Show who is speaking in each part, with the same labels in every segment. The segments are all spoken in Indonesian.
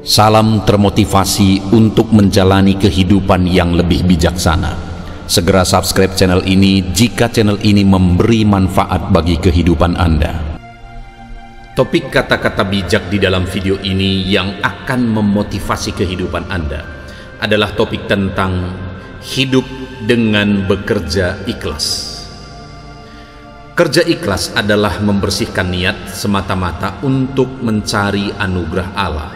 Speaker 1: Salam termotivasi untuk menjalani kehidupan yang lebih bijaksana. Segera subscribe channel ini jika channel ini memberi manfaat bagi kehidupan Anda. Topik kata-kata bijak di dalam video ini yang akan memotivasi kehidupan Anda adalah topik tentang hidup dengan bekerja ikhlas. Kerja ikhlas adalah membersihkan niat semata-mata untuk mencari anugerah Allah.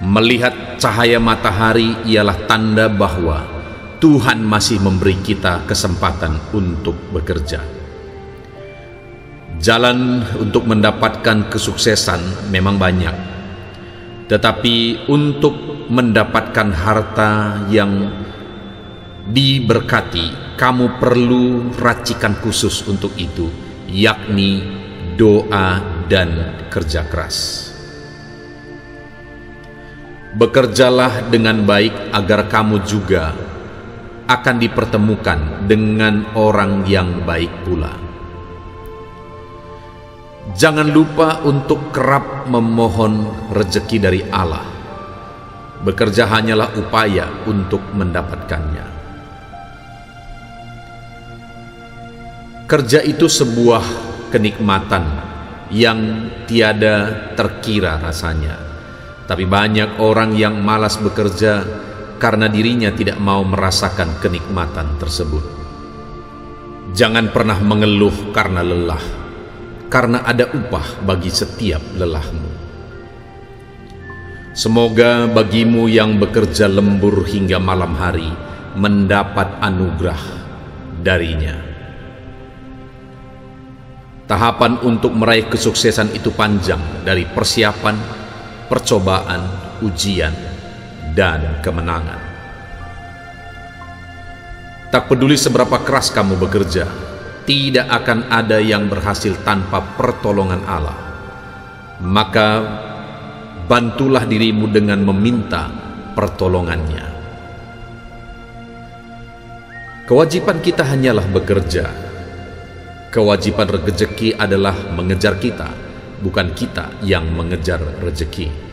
Speaker 1: Melihat cahaya matahari ialah tanda bahwa Tuhan masih memberi kita kesempatan untuk bekerja. Jalan untuk mendapatkan kesuksesan memang banyak, tetapi untuk mendapatkan harta yang diberkati, kamu perlu racikan khusus untuk itu, yakni doa dan kerja keras. Bekerjalah dengan baik agar kamu juga akan dipertemukan dengan orang yang baik pula. Jangan lupa untuk kerap memohon rezeki dari Allah. Bekerja hanyalah upaya untuk mendapatkannya. Kerja itu sebuah kenikmatan yang tiada terkira rasanya. Tapi banyak orang yang malas bekerja karena dirinya tidak mau merasakan kenikmatan tersebut. Jangan pernah mengeluh karena lelah, karena ada upah bagi setiap lelahmu. Semoga bagimu yang bekerja lembur hingga malam hari mendapat anugerah darinya. Tahapan untuk meraih kesuksesan itu panjang, dari persiapan, percobaan, ujian, dan kemenangan. Tak peduli seberapa keras kamu bekerja, tidak akan ada yang berhasil tanpa pertolongan Allah. Maka bantulah dirimu dengan meminta pertolongannya. Kewajiban kita hanyalah bekerja. Kewajiban rezeki adalah mengejar kita, bukan kita yang mengejar rezeki.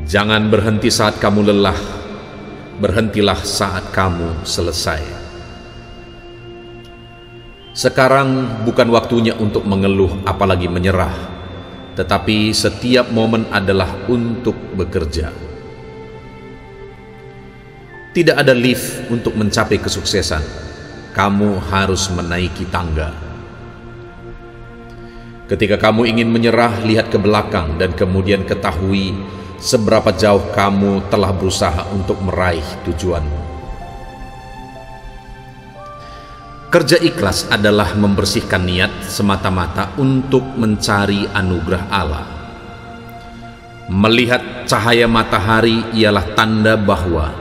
Speaker 1: Jangan berhenti saat kamu lelah, berhentilah saat kamu selesai. Sekarang bukan waktunya untuk mengeluh apalagi menyerah, tetapi setiap momen adalah untuk bekerja. Tidak ada lift untuk mencapai kesuksesan, kamu harus menaiki tangga. Ketika kamu ingin menyerah, lihat ke belakang dan kemudian ketahui seberapa jauh kamu telah berusaha untuk meraih tujuanmu. Kerja ikhlas adalah membersihkan niat semata-mata untuk mencari anugerah Allah. Melihat cahaya matahari ialah tanda bahwa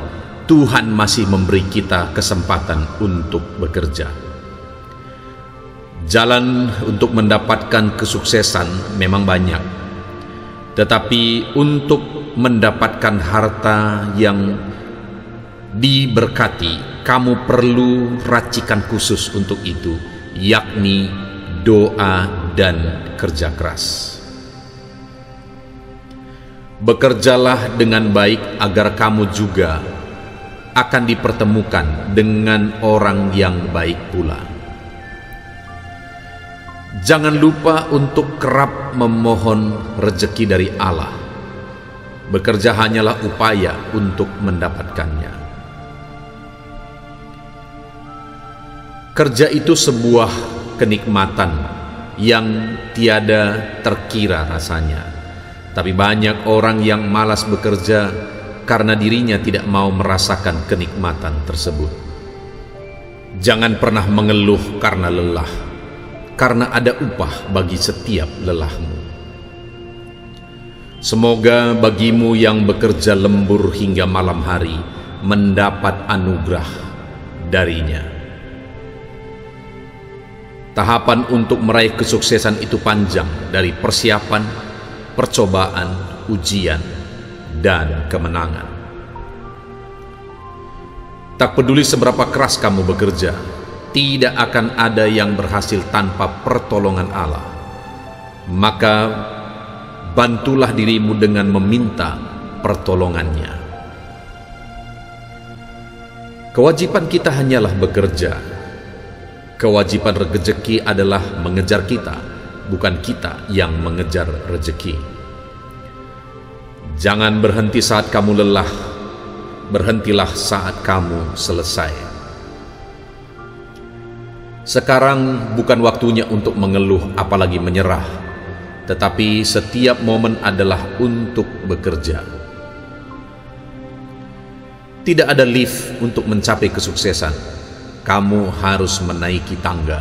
Speaker 1: Tuhan masih memberi kita kesempatan untuk bekerja. Jalan untuk mendapatkan kesuksesan memang banyak, tetapi untuk mendapatkan harta yang diberkati, kamu perlu racikan khusus untuk itu, yakni doa dan kerja keras. Bekerjalah dengan baik agar kamu juga akan dipertemukan dengan orang yang baik pula. Jangan lupa untuk kerap memohon rezeki dari Allah. Bekerja hanyalah upaya untuk mendapatkannya. Kerja itu sebuah kenikmatan yang tiada terkira rasanya. Tapi banyak orang yang malas bekerja karena dirinya tidak mau merasakan kenikmatan tersebut. Jangan pernah mengeluh karena lelah, karena ada upah bagi setiap lelahmu. Semoga bagimu yang bekerja lembur hingga malam hari mendapat anugerah darinya. Tahapan untuk meraih kesuksesan itu panjang, dari persiapan, percobaan, ujian, dan kemenangan. Tak peduli seberapa keras kamu bekerja, tidak akan ada yang berhasil tanpa pertolongan Allah. Maka bantulah dirimu dengan meminta pertolongannya. Kewajiban kita hanyalah bekerja. Kewajiban rezeki adalah mengejar kita, bukan kita yang mengejar rezeki. Jangan berhenti saat kamu lelah, berhentilah saat kamu selesai. Sekarang bukan waktunya untuk mengeluh apalagi menyerah, tetapi setiap momen adalah untuk bekerja. Tidak ada lift untuk mencapai kesuksesan. Kamu harus menaiki tangga.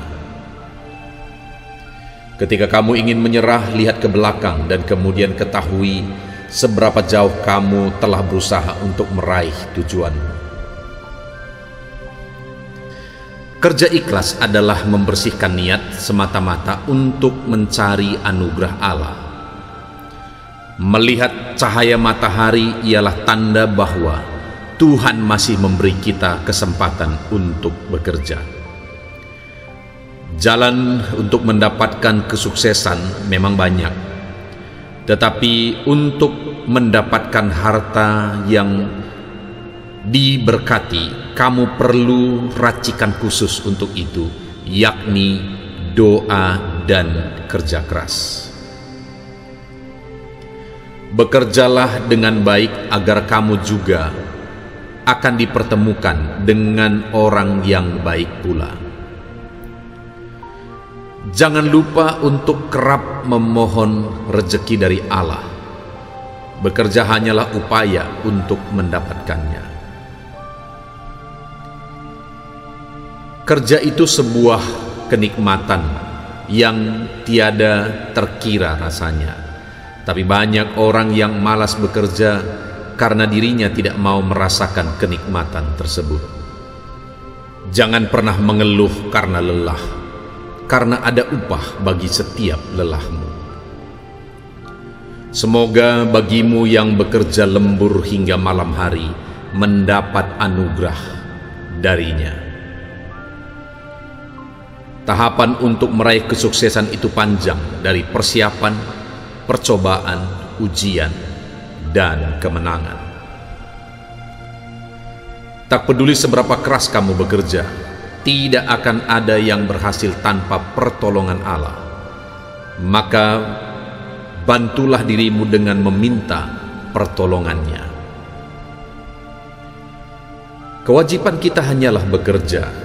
Speaker 1: Ketika kamu ingin menyerah, lihat ke belakang dan kemudian ketahui seberapa jauh kamu telah berusaha untuk meraih tujuanmu. Kerja ikhlas adalah membersihkan niat semata-mata untuk mencari anugerah Allah. Melihat cahaya matahari ialah tanda bahwa Tuhan masih memberi kita kesempatan untuk bekerja. Jalan untuk mendapatkan kesuksesan memang banyak, tetapi untuk mendapatkan harta yang diberkati, kamu perlu racikan khusus untuk itu, yakni doa dan kerja keras. Bekerjalah dengan baik agar kamu juga akan dipertemukan dengan orang yang baik pula. Jangan lupa untuk kerap memohon rezeki dari Allah. Bekerja hanyalah upaya untuk mendapatkannya. Kerja itu sebuah kenikmatan yang tiada terkira rasanya. Tapi banyak orang yang malas bekerja karena dirinya tidak mau merasakan kenikmatan tersebut. Jangan pernah mengeluh karena lelah, karena ada upah bagi setiap lelahmu. Semoga bagimu yang bekerja lembur hingga malam hari mendapat anugerah darinya. Tahapan untuk meraih kesuksesan itu panjang, dari persiapan, percobaan, ujian, dan kemenangan. Tak peduli seberapa keras kamu bekerja, tidak akan ada yang berhasil tanpa pertolongan Allah. Maka bantulah dirimu dengan meminta pertolongannya. Kewajiban kita hanyalah bekerja.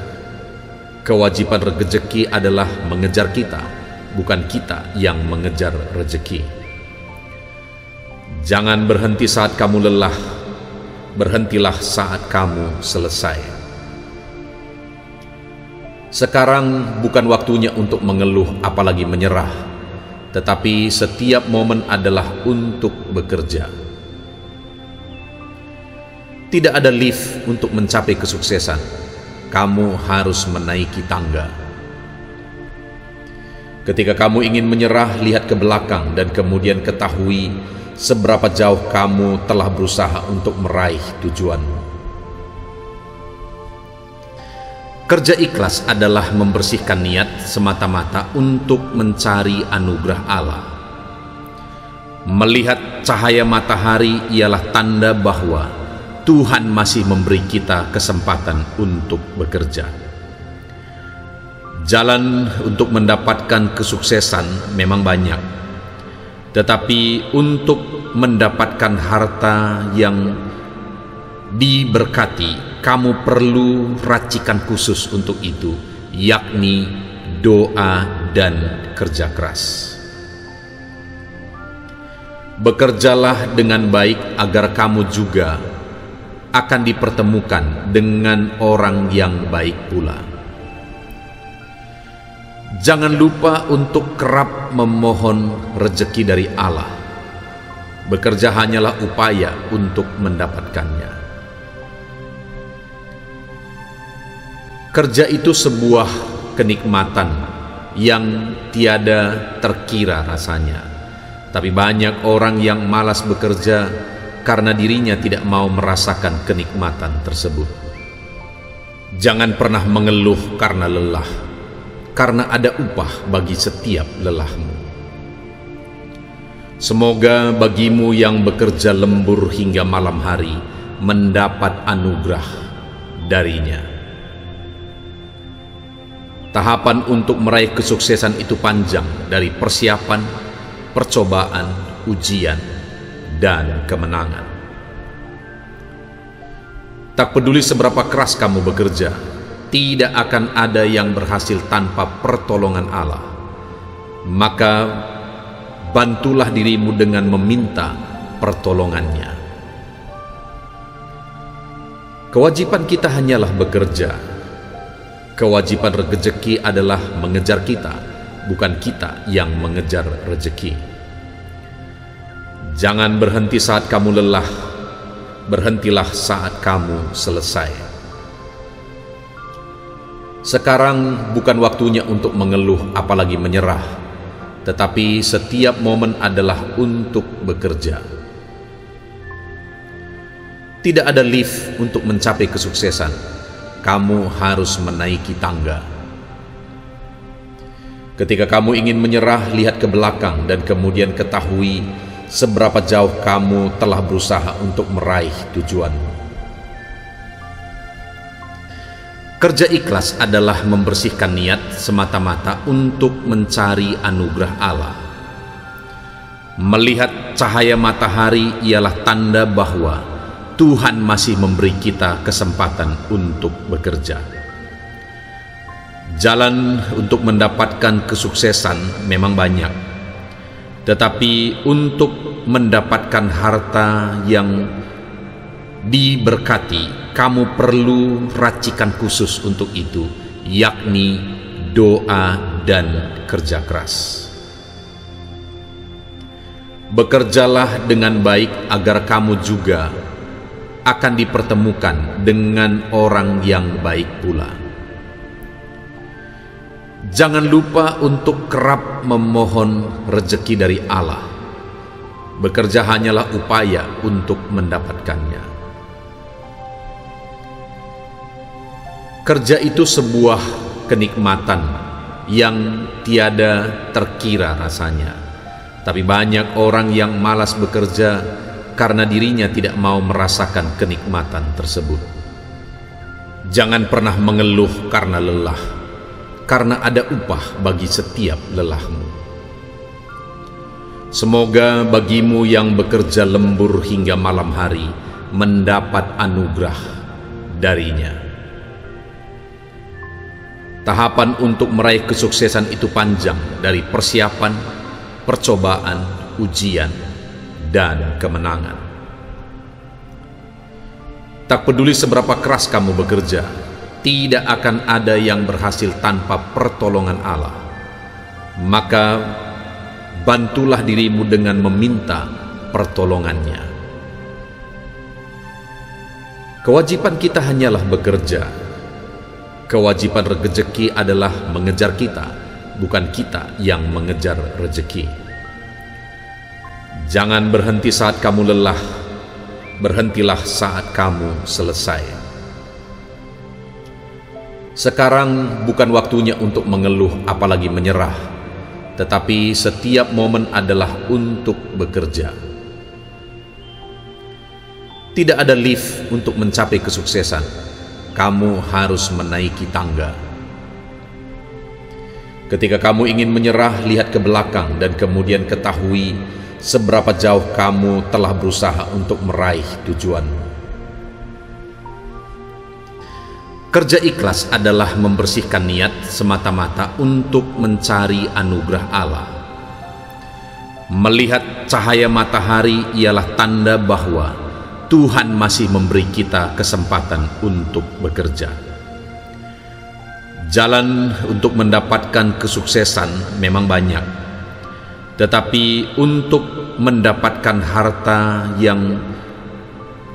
Speaker 1: Kewajiban rezeki adalah mengejar kita, bukan kita yang mengejar rezeki. Jangan berhenti saat kamu lelah, berhentilah saat kamu selesai. Sekarang bukan waktunya untuk mengeluh apalagi menyerah, tetapi setiap momen adalah untuk bekerja. Tidak ada lift untuk mencapai kesuksesan. Kamu harus menaiki tangga. Ketika kamu ingin menyerah, lihat ke belakang dan kemudian ketahui seberapa jauh kamu telah berusaha untuk meraih tujuanmu. Kerja ikhlas adalah membersihkan niat semata-mata untuk mencari anugerah Allah. Melihat cahaya matahari ialah tanda bahwa Tuhan masih memberi kita kesempatan untuk bekerja. Jalan untuk mendapatkan kesuksesan memang banyak, tetapi untuk mendapatkan harta yang diberkati, kamu perlu racikan khusus untuk itu, yakni doa dan kerja keras. Bekerjalah dengan baik agar kamu juga akan dipertemukan dengan orang yang baik pula. Jangan lupa untuk kerap memohon rezeki dari Allah. Bekerja hanyalah upaya untuk mendapatkannya. Kerja itu sebuah kenikmatan yang tiada terkira rasanya. Tapi banyak orang yang malas bekerja karena dirinya tidak mau merasakan kenikmatan tersebut. Jangan pernah mengeluh karena lelah, karena ada upah bagi setiap lelahmu. Semoga bagimu yang bekerja lembur hingga malam hari mendapat anugerah darinya. Tahapan untuk meraih kesuksesan itu panjang, dari persiapan, percobaan, ujian, dan kemenangan. Tak peduli seberapa keras kamu bekerja, tidak akan ada yang berhasil tanpa pertolongan Allah. Maka bantulah dirimu dengan meminta pertolongannya. Kewajiban kita hanyalah bekerja. Kewajiban rezeki adalah mengejar kita, bukan kita yang mengejar rezeki. Jangan berhenti saat kamu lelah, berhentilah saat kamu selesai. Sekarang bukan waktunya untuk mengeluh apalagi menyerah, tetapi setiap momen adalah untuk bekerja. Tidak ada lift untuk mencapai kesuksesan. Kamu harus menaiki tangga. Ketika kamu ingin menyerah, lihat ke belakang dan kemudian ketahui seberapa jauh kamu telah berusaha untuk meraih tujuanmu. Kerja ikhlas adalah membersihkan niat semata-mata untuk mencari anugerah Allah. Melihat cahaya matahari ialah tanda bahwa Tuhan masih memberi kita kesempatan untuk bekerja. Jalan untuk mendapatkan kesuksesan memang banyak, tetapi untuk mendapatkan harta yang diberkati, kamu perlu racikan khusus untuk itu, yakni doa dan kerja keras. Bekerjalah dengan baik agar kamu juga akan dipertemukan dengan orang yang baik pula. Jangan lupa untuk kerap memohon rezeki dari Allah. Bekerja hanyalah upaya untuk mendapatkannya. Kerja itu sebuah kenikmatan yang tiada terkira rasanya. Tapi banyak orang yang malas bekerja karena dirinya tidak mau merasakan kenikmatan tersebut. Jangan pernah mengeluh karena lelah, karena ada upah bagi setiap lelahmu. Semoga bagimu yang bekerja lembur hingga malam hari mendapat anugerah darinya. Tahapan untuk meraih kesuksesan itu panjang, dari persiapan, percobaan, ujian, dan kemenangan. Tak peduli seberapa keras kamu bekerja, tidak akan ada yang berhasil tanpa pertolongan Allah. Maka bantulah dirimu dengan meminta pertolongannya. Kewajiban kita hanyalah bekerja. Kewajiban rezeki adalah mengejar kita, bukan kita yang mengejar rezeki. Jangan berhenti saat kamu lelah, berhentilah saat kamu selesai. Sekarang bukan waktunya untuk mengeluh apalagi menyerah, tetapi setiap momen adalah untuk bekerja. Tidak ada lift untuk mencapai kesuksesan. Kamu harus menaiki tangga. Ketika kamu ingin menyerah, lihat ke belakang dan kemudian ketahui seberapa jauh kamu telah berusaha untuk meraih tujuanmu. Kerja ikhlas adalah membersihkan niat semata-mata untuk mencari anugerah Allah. Melihat cahaya matahari ialah tanda bahwa Tuhan masih memberi kita kesempatan untuk bekerja. Jalan untuk mendapatkan kesuksesan memang banyak, tetapi untuk mendapatkan harta yang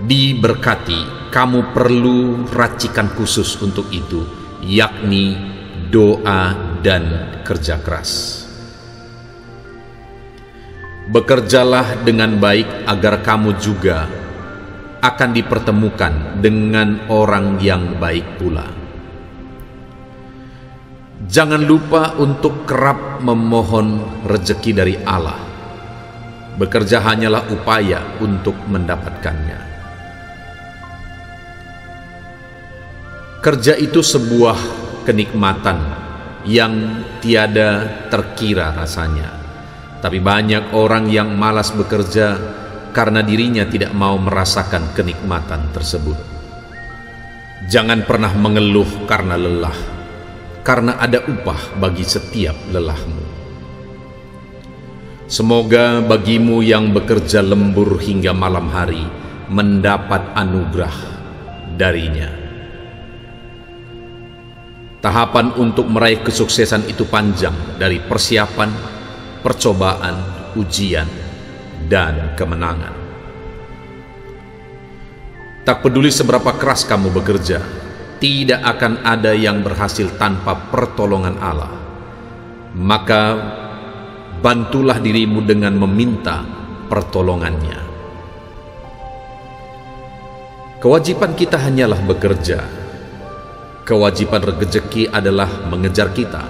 Speaker 1: diberkati, kamu perlu racikan khusus untuk itu, yakni doa dan kerja keras. Bekerjalah dengan baik agar kamu juga akan dipertemukan dengan orang yang baik pula. Jangan lupa untuk kerap memohon rezeki dari Allah. Bekerja hanyalah upaya untuk mendapatkannya. Kerja itu sebuah kenikmatan yang tiada terkira rasanya. Tapi banyak orang yang malas bekerja karena dirinya tidak mau merasakan kenikmatan tersebut. Jangan pernah mengeluh karena lelah, karena ada upah bagi setiap lelahmu. Semoga bagimu yang bekerja lembur hingga malam hari mendapat anugerah darinya. Tahapan untuk meraih kesuksesan itu panjang, dari persiapan, percobaan, ujian, dan kemenangan. Tak peduli seberapa keras kamu bekerja, tidak akan ada yang berhasil tanpa pertolongan Allah. Maka bantulah dirimu dengan meminta pertolongannya. Kewajiban kita hanyalah bekerja. Kewajiban rezeki adalah mengejar kita,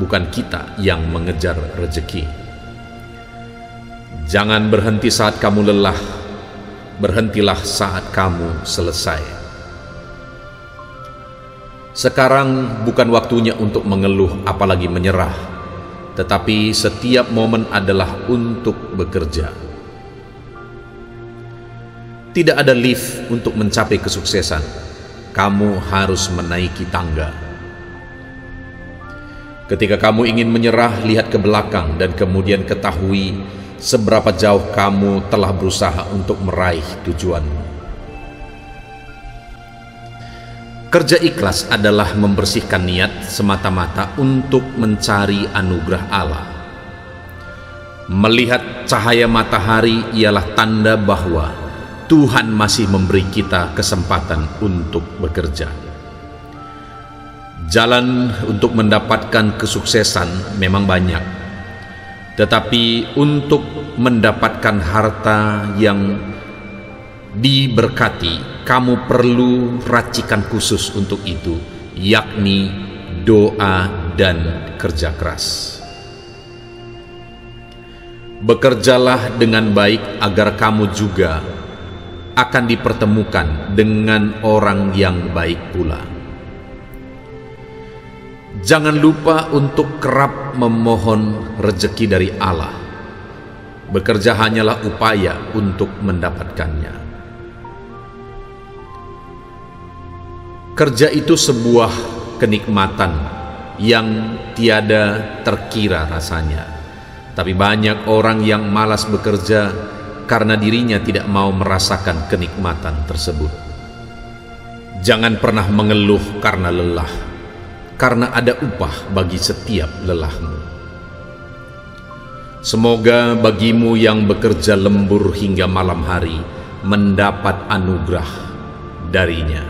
Speaker 1: bukan kita yang mengejar rezeki. Jangan berhenti saat kamu lelah, berhentilah saat kamu selesai. Sekarang bukan waktunya untuk mengeluh apalagi menyerah, tetapi setiap momen adalah untuk bekerja. Tidak ada lift untuk mencapai kesuksesan. Kamu harus menaiki tangga. Ketika kamu ingin menyerah, lihat ke belakang dan kemudian ketahui seberapa jauh kamu telah berusaha untuk meraih tujuanmu. Kerja ikhlas adalah membersihkan niat semata-mata untuk mencari anugerah Allah. Melihat cahaya matahari ialah tanda bahwa Tuhan masih memberi kita kesempatan untuk bekerja. Jalan untuk mendapatkan kesuksesan memang banyak, tetapi untuk mendapatkan harta yang diberkati, kamu perlu racikan khusus untuk itu, yakni doa dan kerja keras. Bekerjalah dengan baik agar kamu juga akan dipertemukan dengan orang yang baik pula. Jangan lupa untuk kerap memohon rezeki dari Allah. Bekerja hanyalah upaya untuk mendapatkannya. Kerja itu sebuah kenikmatan yang tiada terkira rasanya. Tapi banyak orang yang malas bekerja karena dirinya tidak mau merasakan kenikmatan tersebut. Jangan pernah mengeluh karena lelah, karena ada upah bagi setiap lelahmu. Semoga bagimu yang bekerja lembur hingga malam hari mendapat anugerah darinya.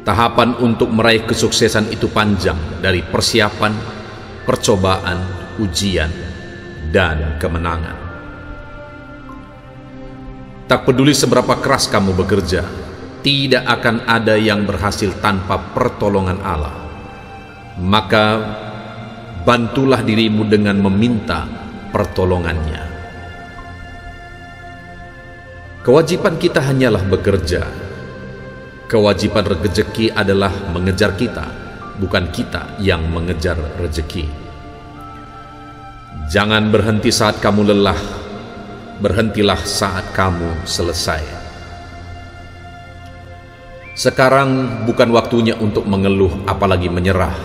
Speaker 1: Tahapan untuk meraih kesuksesan itu panjang, dari persiapan, percobaan, ujian, dan kemenangan. Tak peduli seberapa keras kamu bekerja, tidak akan ada yang berhasil tanpa pertolongan Allah. Maka bantulah dirimu dengan meminta pertolongannya. Kewajiban kita hanyalah bekerja. Kewajiban rezeki adalah mengejar kita, bukan kita yang mengejar rezeki. Jangan berhenti saat kamu lelah, berhentilah saat kamu selesai. Sekarang bukan waktunya untuk mengeluh apalagi menyerah,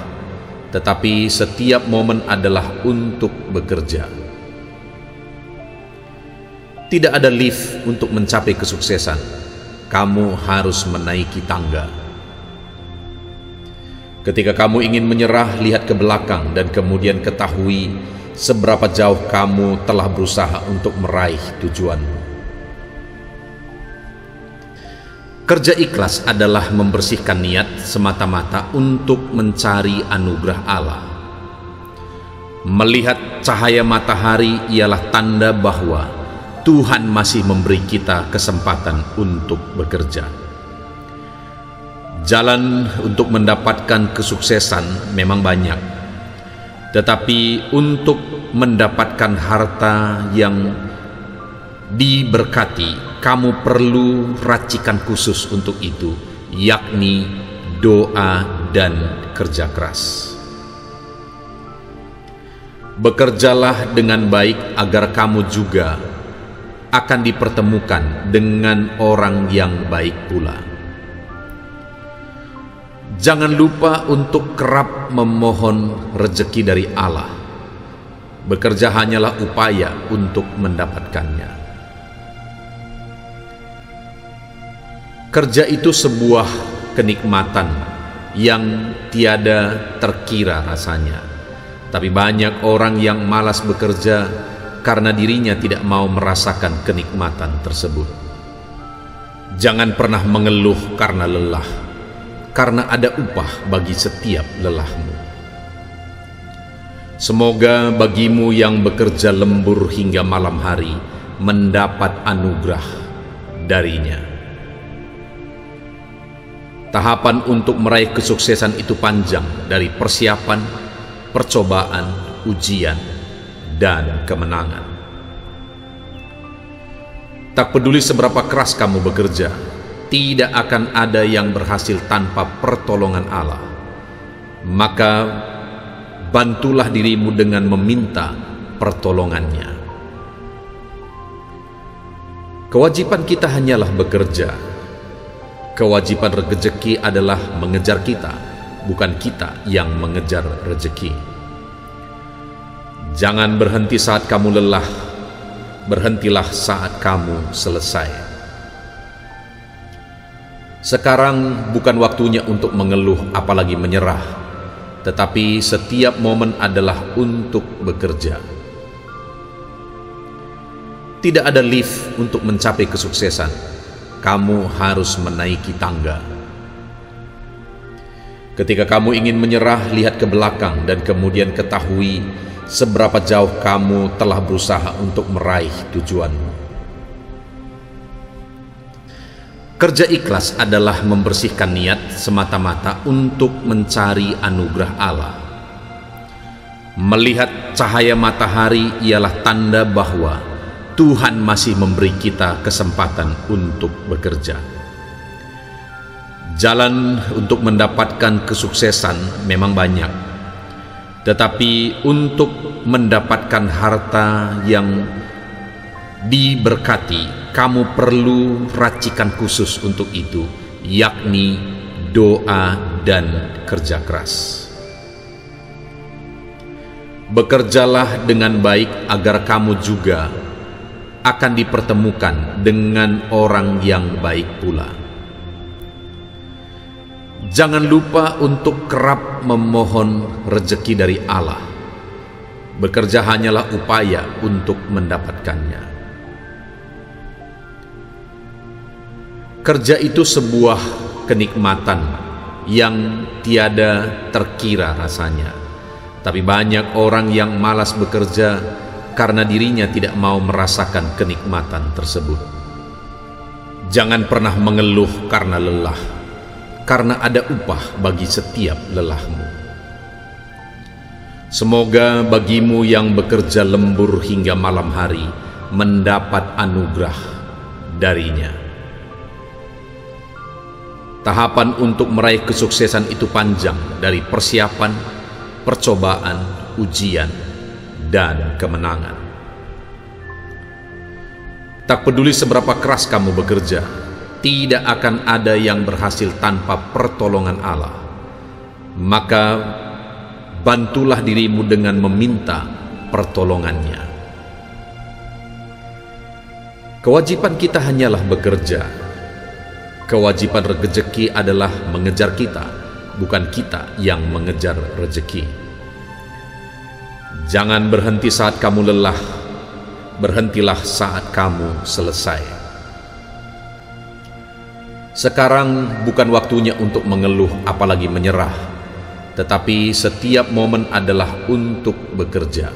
Speaker 1: tetapi setiap momen adalah untuk bekerja. Tidak ada lift untuk mencapai kesuksesan. Kamu harus menaiki tangga. Ketika kamu ingin menyerah, lihat ke belakang dan kemudian ketahui seberapa jauh kamu telah berusaha untuk meraih tujuanmu. Kerja ikhlas adalah membersihkan niat semata-mata untuk mencari anugerah Allah. Melihat cahaya matahari ialah tanda bahwa Tuhan masih memberi kita kesempatan untuk bekerja. Jalan untuk mendapatkan kesuksesan memang banyak, tetapi untuk mendapatkan harta yang diberkati, kamu perlu racikan khusus untuk itu, yakni doa dan kerja keras. Bekerjalah dengan baik agar kamu juga akan dipertemukan dengan orang yang baik pula. Jangan lupa untuk kerap memohon rezeki dari Allah. Bekerja hanyalah upaya untuk mendapatkannya. Kerja itu sebuah kenikmatan yang tiada terkira rasanya. Tapi banyak orang yang malas bekerja karena dirinya tidak mau merasakan kenikmatan tersebut. Jangan pernah mengeluh karena lelah, karena ada upah bagi setiap lelahmu. Semoga bagimu yang bekerja lembur hingga malam hari mendapat anugerah darinya. Tahapan untuk meraih kesuksesan itu panjang, dari persiapan, percobaan, ujian, dan kemenangan. Tak peduli seberapa keras kamu bekerja, tidak akan ada yang berhasil tanpa pertolongan Allah. Maka bantulah dirimu dengan meminta pertolongannya. Kewajiban kita hanyalah bekerja. Kewajiban rezeki adalah mengejar kita, bukan kita yang mengejar rezeki. Jangan berhenti saat kamu lelah, berhentilah saat kamu selesai. Sekarang bukan waktunya untuk mengeluh apalagi menyerah, tetapi setiap momen adalah untuk bekerja. Tidak ada lift untuk mencapai kesuksesan. Kamu harus menaiki tangga. Ketika kamu ingin menyerah, lihat ke belakang dan kemudian ketahui seberapa jauh kamu telah berusaha untuk meraih tujuanmu. Kerja ikhlas adalah membersihkan niat semata-mata untuk mencari anugerah Allah. Melihat cahaya matahari ialah tanda bahwa Tuhan masih memberi kita kesempatan untuk bekerja. Jalan untuk mendapatkan kesuksesan memang banyak, tetapi untuk mendapatkan harta yang diberkati, kamu perlu racikan khusus untuk itu, yakni doa dan kerja keras. Bekerjalah dengan baik agar kamu juga akan dipertemukan dengan orang yang baik pula. Jangan lupa untuk kerap memohon rezeki dari Allah. Bekerja hanyalah upaya untuk mendapatkannya. Kerja itu sebuah kenikmatan yang tiada terkira rasanya. Tapi banyak orang yang malas bekerja karena dirinya tidak mau merasakan kenikmatan tersebut. Jangan pernah mengeluh karena lelah, karena ada upah bagi setiap lelahmu. Semoga bagimu yang bekerja lembur hingga malam hari mendapat anugerah darinya. Tahapan untuk meraih kesuksesan itu panjang, dari persiapan, percobaan, ujian, dan kemenangan. Tak peduli seberapa keras kamu bekerja, tidak akan ada yang berhasil tanpa pertolongan Allah. Maka bantulah dirimu dengan meminta pertolongannya. Kewajiban kita hanyalah bekerja. Kewajiban rezeki adalah mengejar kita, bukan kita yang mengejar rezeki. Jangan berhenti saat kamu lelah, berhentilah saat kamu selesai. Sekarang bukan waktunya untuk mengeluh apalagi menyerah, tetapi setiap momen adalah untuk bekerja.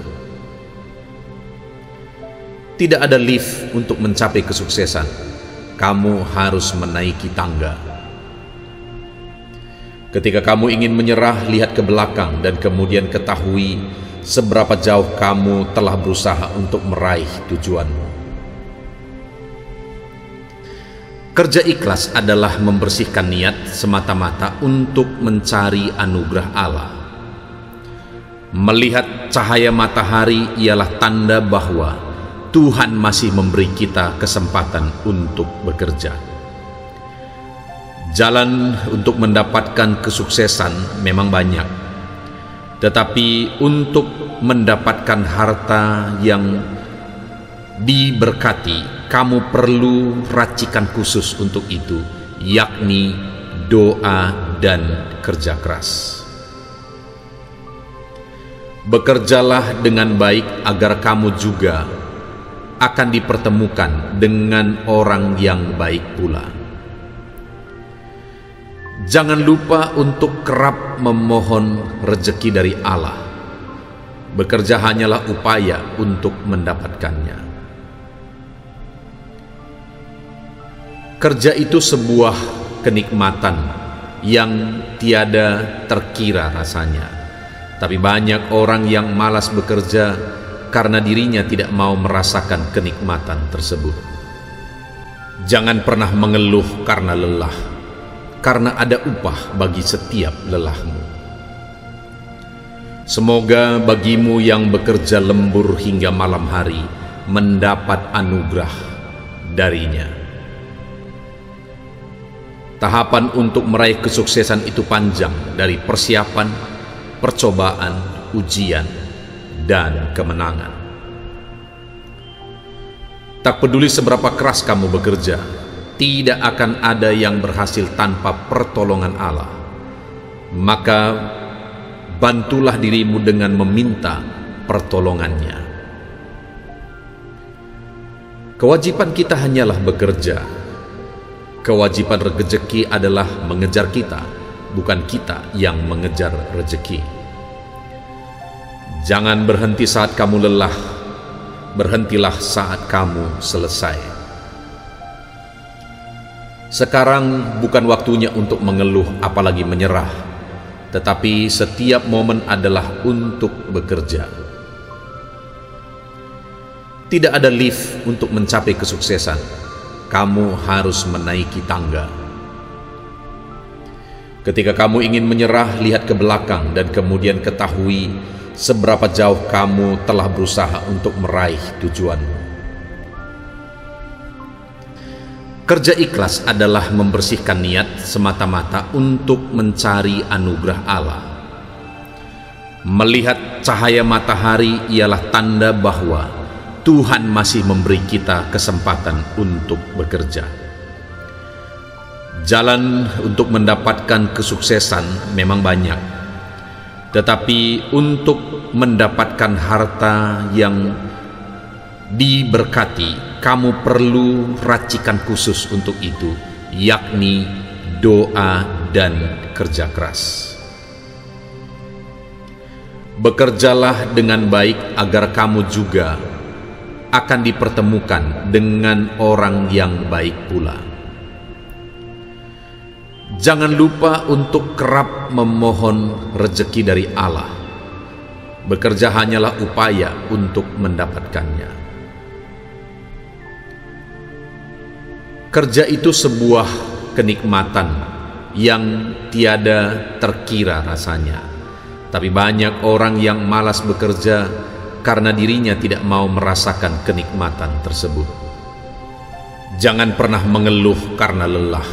Speaker 1: Tidak ada lift untuk mencapai kesuksesan. Kamu harus menaiki tangga. Ketika kamu ingin menyerah, lihat ke belakang dan kemudian ketahui seberapa jauh kamu telah berusaha untuk meraih tujuanmu. Kerja ikhlas adalah membersihkan niat semata-mata untuk mencari anugerah Allah. Melihat cahaya matahari ialah tanda bahwa Tuhan masih memberi kita kesempatan untuk bekerja. Jalan untuk mendapatkan kesuksesan memang banyak, tetapi untuk mendapatkan harta yang diberkati, kamu perlu racikan khusus untuk itu, yakni doa dan kerja keras. Bekerjalah dengan baik agar kamu juga akan dipertemukan dengan orang yang baik pula. Jangan lupa untuk kerap memohon rezeki dari Allah. Bekerja hanyalah upaya untuk mendapatkannya. Kerja itu sebuah kenikmatan yang tiada terkira rasanya. Tapi banyak orang yang malas bekerja karena dirinya tidak mau merasakan kenikmatan tersebut. Jangan pernah mengeluh karena lelah, karena ada upah bagi setiap lelahmu. Semoga bagimu yang bekerja lembur hingga malam hari mendapat anugerah darinya. Tahapan untuk meraih kesuksesan itu panjang, dari persiapan, percobaan, ujian, dan kemenangan. Tak peduli seberapa keras kamu bekerja, tidak akan ada yang berhasil tanpa pertolongan Allah. Maka bantulah dirimu dengan meminta pertolongannya. Kewajiban kita hanyalah bekerja. Kewajiban rezeki adalah mengejar kita, bukan kita yang mengejar rezeki. Jangan berhenti saat kamu lelah, berhentilah saat kamu selesai. Sekarang bukan waktunya untuk mengeluh apalagi menyerah, tetapi setiap momen adalah untuk bekerja. Tidak ada lift untuk mencapai kesuksesan. Kamu harus menaiki tangga. Ketika kamu ingin menyerah, lihat ke belakang dan kemudian ketahui seberapa jauh kamu telah berusaha untuk meraih tujuanmu. Kerja ikhlas adalah membersihkan niat semata-mata untuk mencari anugerah Allah. Melihat cahaya matahari ialah tanda bahwa Tuhan masih memberi kita kesempatan untuk bekerja. Jalan untuk mendapatkan kesuksesan memang banyak, tetapi untuk mendapatkan harta yang diberkati, kamu perlu racikan khusus untuk itu, yakni doa dan kerja keras. Bekerjalah dengan baik agar kamu juga akan dipertemukan dengan orang yang baik pula. Jangan lupa untuk kerap memohon rezeki dari Allah. Bekerja hanyalah upaya untuk mendapatkannya. Kerja itu sebuah kenikmatan yang tiada terkira rasanya. Tapi banyak orang yang malas bekerja karena dirinya tidak mau merasakan kenikmatan tersebut. Jangan pernah mengeluh karena lelah,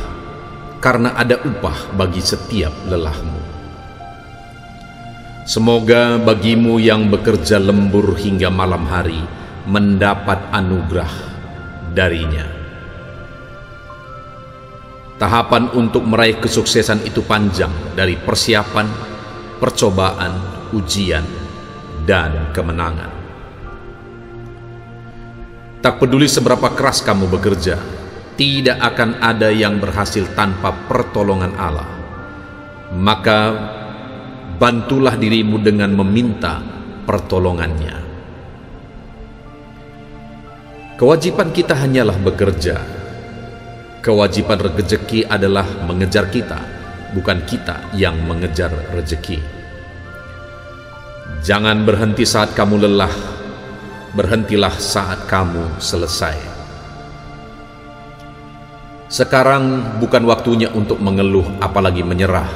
Speaker 1: karena ada upah bagi setiap lelahmu. Semoga bagimu yang bekerja lembur hingga malam hari mendapat anugerah darinya. Tahapan untuk meraih kesuksesan itu panjang, dari persiapan, percobaan, ujian, dan kemenangan. Tak peduli seberapa keras kamu bekerja, tidak akan ada yang berhasil tanpa pertolongan Allah. Maka bantulah dirimu dengan meminta pertolongannya. Kewajiban kita hanyalah bekerja. Kewajiban rezeki adalah mengejar kita, bukan kita yang mengejar rezeki. Jangan berhenti saat kamu lelah, berhentilah saat kamu selesai. Sekarang bukan waktunya untuk mengeluh apalagi menyerah,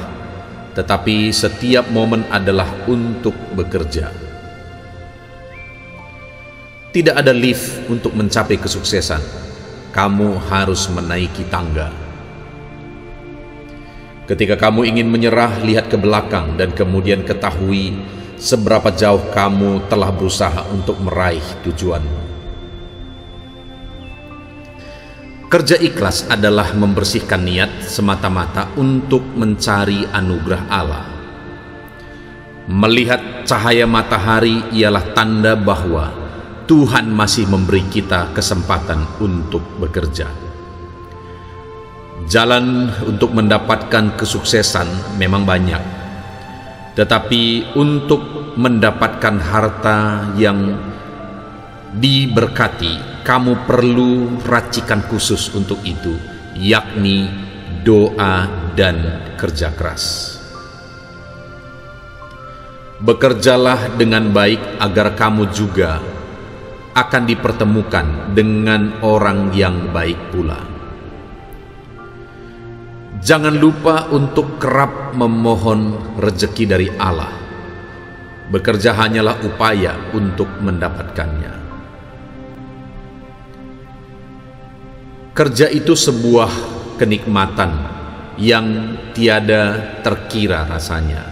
Speaker 1: tetapi setiap momen adalah untuk bekerja. Tidak ada lift untuk mencapai kesuksesan, kamu harus menaiki tangga. Ketika kamu ingin menyerah, lihat ke belakang dan kemudian ketahui seberapa jauh kamu telah berusaha untuk meraih tujuanmu. Kerja ikhlas adalah membersihkan niat semata-mata untuk mencari anugerah Allah. Melihat cahaya matahari ialah tanda bahwa Tuhan masih memberi kita kesempatan untuk bekerja. Jalan untuk mendapatkan kesuksesan memang banyak, tetapi untuk mendapatkan harta yang diberkati, kamu perlu racikan khusus untuk itu, yakni doa dan kerja keras. Bekerjalah dengan baik agar kamu juga akan dipertemukan dengan orang yang baik pula. Jangan lupa untuk kerap memohon rezeki dari Allah. Bekerja hanyalah upaya untuk mendapatkannya. Kerja itu sebuah kenikmatan yang tiada terkira rasanya.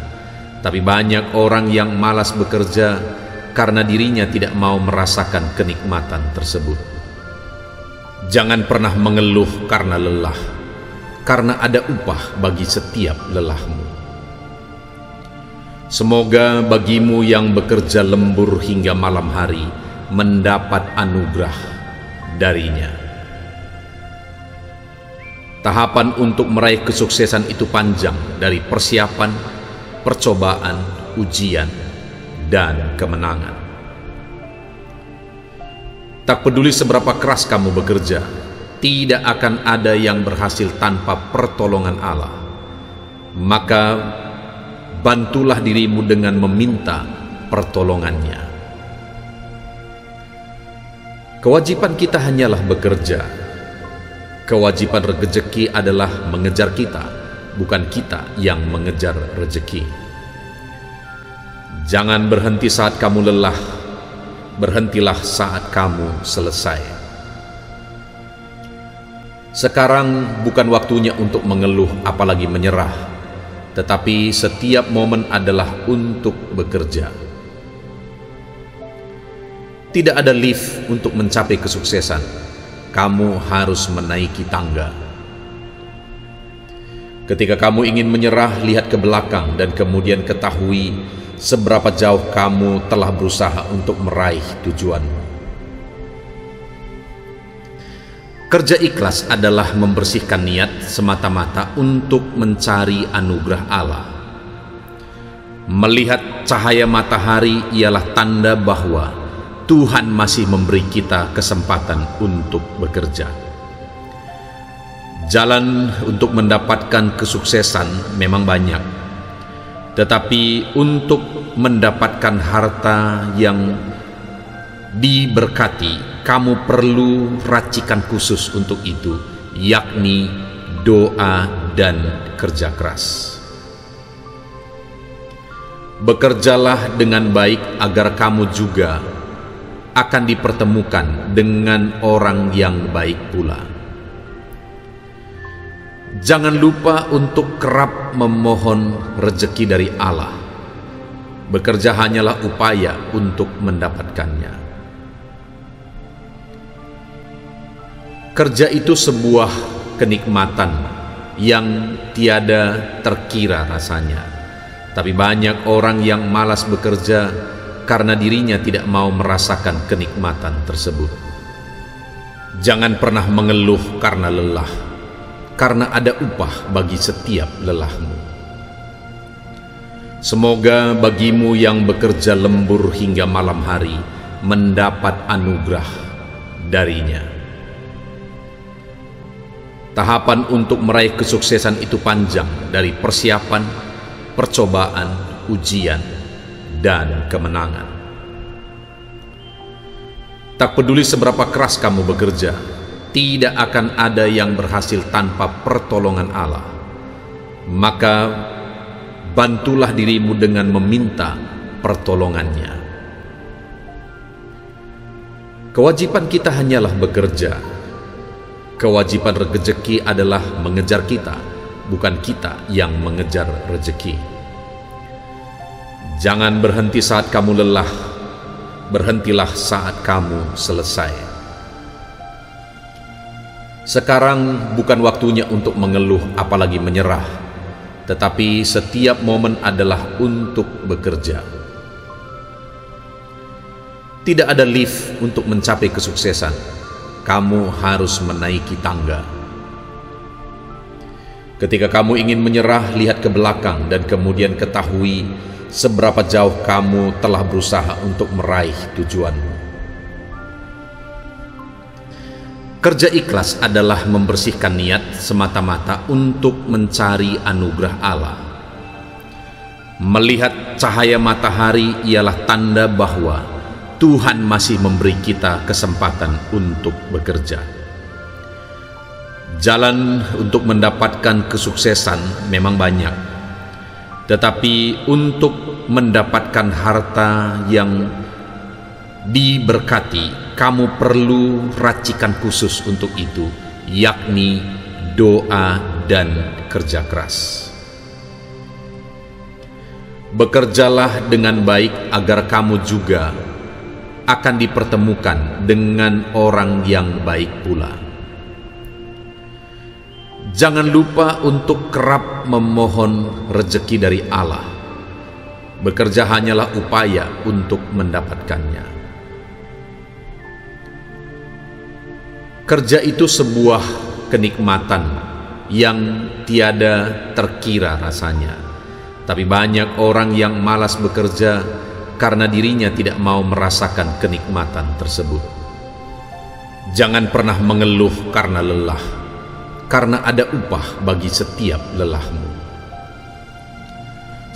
Speaker 1: Tapi banyak orang yang malas bekerja karena dirinya tidak mau merasakan kenikmatan tersebut. Jangan pernah mengeluh karena lelah, karena ada upah bagi setiap lelahmu. Semoga bagimu yang bekerja lembur hingga malam hari mendapat anugerah darinya. Tahapan untuk meraih kesuksesan itu panjang, dari persiapan, percobaan, ujian, dan kemenangan. Tak peduli seberapa keras kamu bekerja, tidak akan ada yang berhasil tanpa pertolongan Allah. Maka bantulah dirimu dengan meminta pertolongannya. Kewajiban kita hanyalah bekerja. Kewajiban rezeki adalah mengejar kita, bukan kita yang mengejar rezeki. Jangan berhenti saat kamu lelah, berhentilah saat kamu selesai. Sekarang bukan waktunya untuk mengeluh apalagi menyerah, tetapi setiap momen adalah untuk bekerja. Tidak ada lift untuk mencapai kesuksesan, kamu harus menaiki tangga. Ketika kamu ingin menyerah, lihat ke belakang dan kemudian ketahui seberapa jauh kamu telah berusaha untuk meraih tujuanmu. Kerja ikhlas adalah membersihkan niat semata-mata untuk mencari anugerah Allah. Melihat cahaya matahari ialah tanda bahwa Tuhan masih memberi kita kesempatan untuk bekerja. Jalan untuk mendapatkan kesuksesan memang banyak, tetapi untuk mendapatkan harta yang diberkati, kamu perlu racikan khusus untuk itu, yakni doa dan kerja keras. Bekerjalah dengan baik agar kamu juga akan dipertemukan dengan orang yang baik pula. Jangan lupa untuk kerap memohon rezeki dari Allah. Bekerja hanyalah upaya untuk mendapatkannya. Kerja itu sebuah kenikmatan yang tiada terkira rasanya. Tapi banyak orang yang malas bekerja karena dirinya tidak mau merasakan kenikmatan tersebut. Jangan pernah mengeluh karena lelah, karena ada upah bagi setiap lelahmu. Semoga bagimu yang bekerja lembur hingga malam hari mendapat anugerah darinya. Tahapan untuk meraih kesuksesan itu panjang, dari persiapan, percobaan, ujian, dan kemenangan. Tak peduli seberapa keras kamu bekerja, tidak akan ada yang berhasil tanpa pertolongan Allah. Maka bantulah dirimu dengan meminta pertolongannya. Kewajiban kita hanyalah bekerja. Kewajiban rezeki adalah mengejar kita, bukan kita yang mengejar rezeki. Jangan berhenti saat kamu lelah, berhentilah saat kamu selesai. Sekarang bukan waktunya untuk mengeluh apalagi menyerah, tetapi setiap momen adalah untuk bekerja. Tidak ada lift untuk mencapai kesuksesan. Kamu harus menaiki tangga. Ketika kamu ingin menyerah, lihat ke belakang dan kemudian ketahui seberapa jauh kamu telah berusaha untuk meraih tujuanmu. Kerja ikhlas adalah membersihkan niat semata-mata untuk mencari anugerah Allah. Melihat cahaya matahari ialah tanda bahwa Tuhan masih memberi kita kesempatan untuk bekerja. Jalan untuk mendapatkan kesuksesan memang banyak, tetapi untuk mendapatkan harta yang diberkati, kamu perlu racikan khusus untuk itu, yakni doa dan kerja keras. Bekerjalah dengan baik agar kamu juga akan dipertemukan dengan orang yang baik pula. Jangan lupa untuk kerap memohon rezeki dari Allah. Bekerja hanyalah upaya untuk mendapatkannya. Kerja itu sebuah kenikmatan yang tiada terkira rasanya. Tapi banyak orang yang malas bekerja karena dirinya tidak mau merasakan kenikmatan tersebut. Jangan pernah mengeluh karena lelah, karena ada upah bagi setiap lelahmu.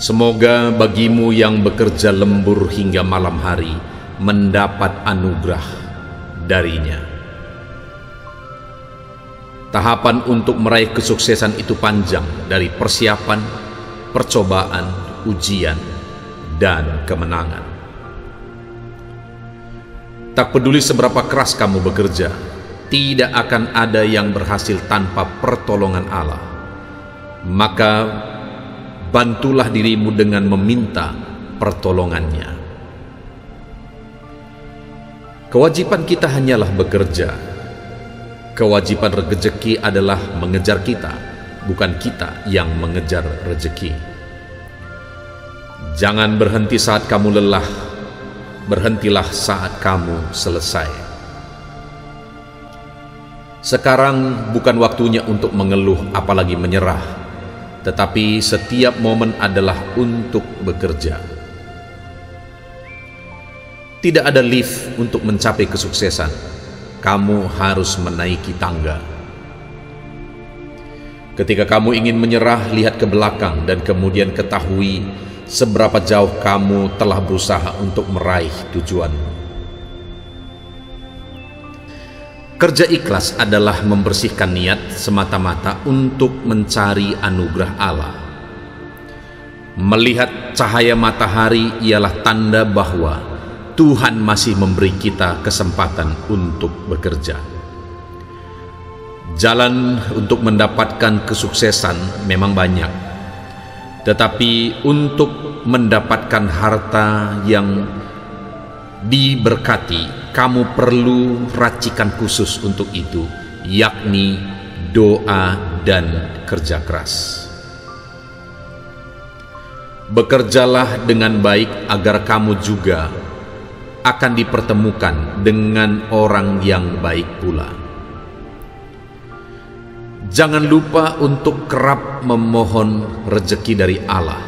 Speaker 1: Semoga bagimu yang bekerja lembur hingga malam hari mendapat anugerah darinya. Tahapan untuk meraih kesuksesan itu panjang, dari persiapan, percobaan, ujian, dan kemenangan. Tak peduli seberapa keras kamu bekerja, tidak akan ada yang berhasil tanpa pertolongan Allah. Maka bantulah dirimu dengan meminta pertolongannya. Kewajiban kita hanyalah bekerja. Kewajiban rezeki adalah mengejar kita, bukan kita yang mengejar rezeki. Jangan berhenti saat kamu lelah, berhentilah saat kamu selesai. Sekarang bukan waktunya untuk mengeluh apalagi menyerah, tetapi setiap momen adalah untuk bekerja. Tidak ada lift untuk mencapai kesuksesan. Kamu harus menaiki tangga. Ketika kamu ingin menyerah, lihat ke belakang dan kemudian ketahui seberapa jauh kamu telah berusaha untuk meraih tujuanmu. Kerja ikhlas adalah membersihkan niat semata-mata untuk mencari anugerah Allah. Melihat cahaya matahari ialah tanda bahwa Tuhan masih memberi kita kesempatan untuk bekerja. Jalan untuk mendapatkan kesuksesan memang banyak, tetapi untuk mendapatkan harta yang diberkati, kamu perlu racikan khusus untuk itu, yakni doa dan kerja keras. Bekerjalah dengan baik agar kamu juga akan dipertemukan dengan orang yang baik pula. Jangan lupa untuk kerap memohon rezeki dari Allah.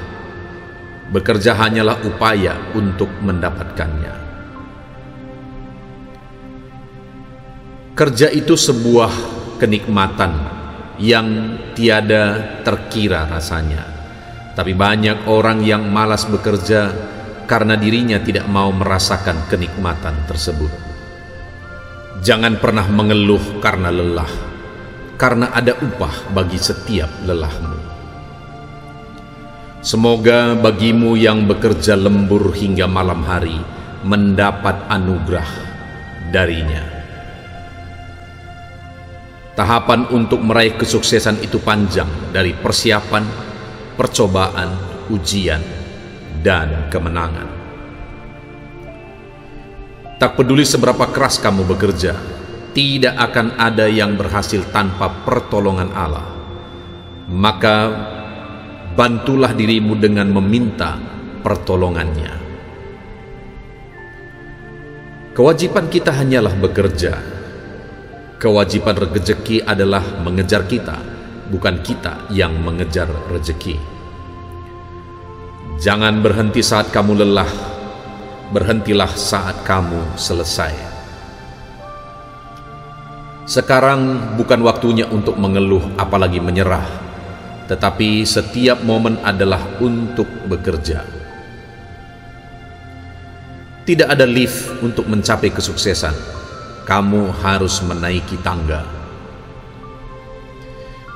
Speaker 1: Bekerja hanyalah upaya untuk mendapatkannya. Kerja itu sebuah kenikmatan yang tiada terkira rasanya. Tapi banyak orang yang malas bekerja karena dirinya tidak mau merasakan kenikmatan tersebut. Jangan pernah mengeluh karena lelah, karena ada upah bagi setiap lelahmu. Semoga bagimu yang bekerja lembur hingga malam hari mendapat anugerah darinya. Tahapan untuk meraih kesuksesan itu panjang, dari persiapan, percobaan, ujian, dan kemenangan. Tak peduli seberapa keras kamu bekerja, tidak akan ada yang berhasil tanpa pertolongan Allah. Maka bantulah dirimu dengan meminta pertolongannya. Kewajiban kita hanyalah bekerja. Kewajiban rezeki adalah mengejar kita, bukan kita yang mengejar rezeki. Jangan berhenti saat kamu lelah, berhentilah saat kamu selesai. Sekarang bukan waktunya untuk mengeluh apalagi menyerah, tetapi setiap momen adalah untuk bekerja. Tidak ada lift untuk mencapai kesuksesan. Kamu harus menaiki tangga.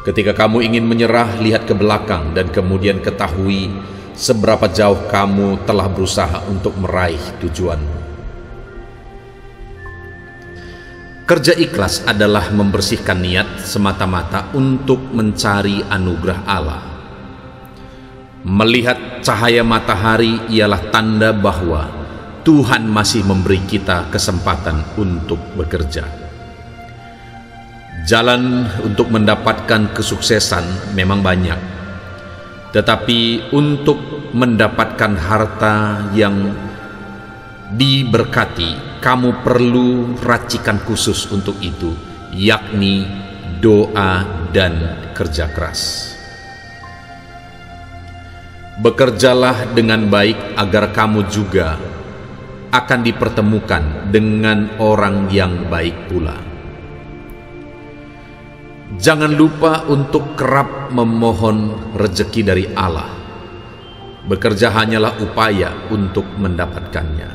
Speaker 1: Ketika kamu ingin menyerah, lihat ke belakang dan kemudian ketahui seberapa jauh kamu telah berusaha untuk meraih tujuanmu. Kerja ikhlas adalah membersihkan niat semata-mata untuk mencari anugerah Allah. Melihat cahaya matahari ialah tanda bahwa Tuhan masih memberi kita kesempatan untuk bekerja. Jalan untuk mendapatkan kesuksesan memang banyak, tetapi untuk mendapatkan harta yang diberkati, kamu perlu racikan khusus untuk itu, yakni doa dan kerja keras. Bekerjalah dengan baik agar kamu juga akan dipertemukan dengan orang yang baik pula. Jangan lupa untuk kerap memohon rezeki dari Allah. Bekerja hanyalah upaya untuk mendapatkannya.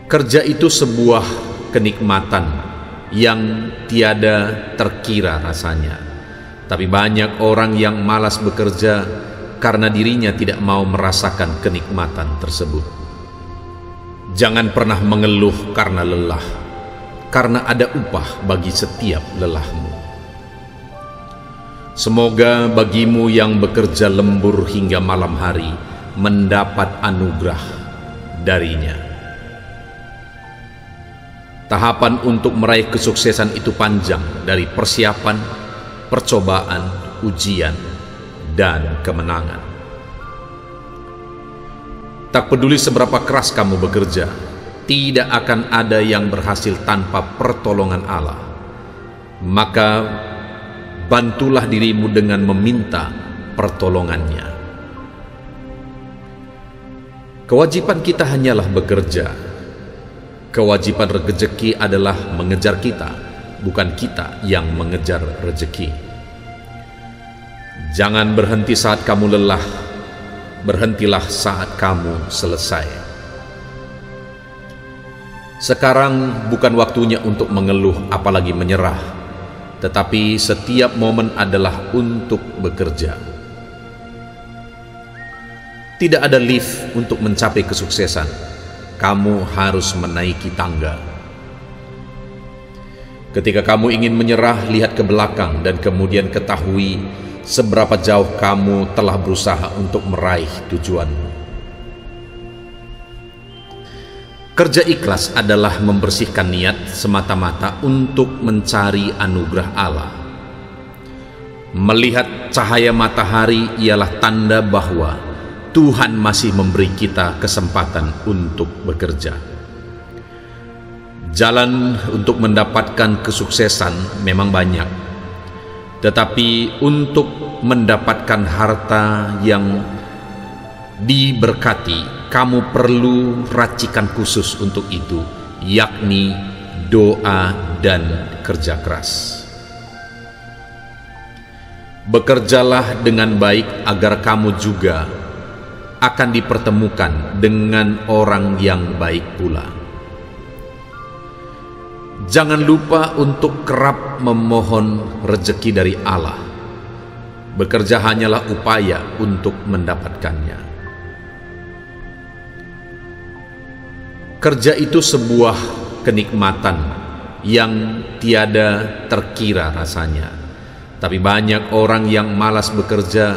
Speaker 1: Kerja itu sebuah kenikmatan yang tiada terkira rasanya. Tapi banyak orang yang malas bekerja karena dirinya tidak mau merasakan kenikmatan tersebut. Jangan pernah mengeluh karena lelah, karena ada upah bagi setiap lelahmu. Semoga bagimu yang bekerja lembur hingga malam hari mendapat anugerah darinya. Tahapan untuk meraih kesuksesan itu panjang, dari persiapan, percobaan, ujian, dan kemenangan. Tak peduli seberapa keras kamu bekerja, tidak akan ada yang berhasil tanpa pertolongan Allah. Maka bantulah dirimu dengan meminta pertolongannya. Kewajiban kita hanyalah bekerja. Kewajiban rezeki adalah mengejar kita, bukan kita yang mengejar rezeki. Jangan berhenti saat kamu lelah, berhentilah saat kamu selesai. Sekarang bukan waktunya untuk mengeluh apalagi menyerah, tetapi setiap momen adalah untuk bekerja. Tidak ada lift untuk mencapai kesuksesan. Kamu harus menaiki tangga. Ketika kamu ingin menyerah, lihat ke belakang dan kemudian ketahui seberapa jauh kamu telah berusaha untuk meraih tujuanmu. Kerja ikhlas adalah membersihkan niat semata-mata untuk mencari anugerah Allah. Melihat cahaya matahari ialah tanda bahwa Tuhan masih memberi kita kesempatan untuk bekerja. Jalan untuk mendapatkan kesuksesan memang banyak, tetapi untuk mendapatkan harta yang diberkati, kamu perlu racikan khusus untuk itu, yakni doa dan kerja keras. Bekerjalah dengan baik agar kamu juga akan dipertemukan dengan orang yang baik pula. Jangan lupa untuk kerap memohon rezeki dari Allah. Bekerja hanyalah upaya untuk mendapatkannya. Kerja itu sebuah kenikmatan yang tiada terkira rasanya. Tapi banyak orang yang malas bekerja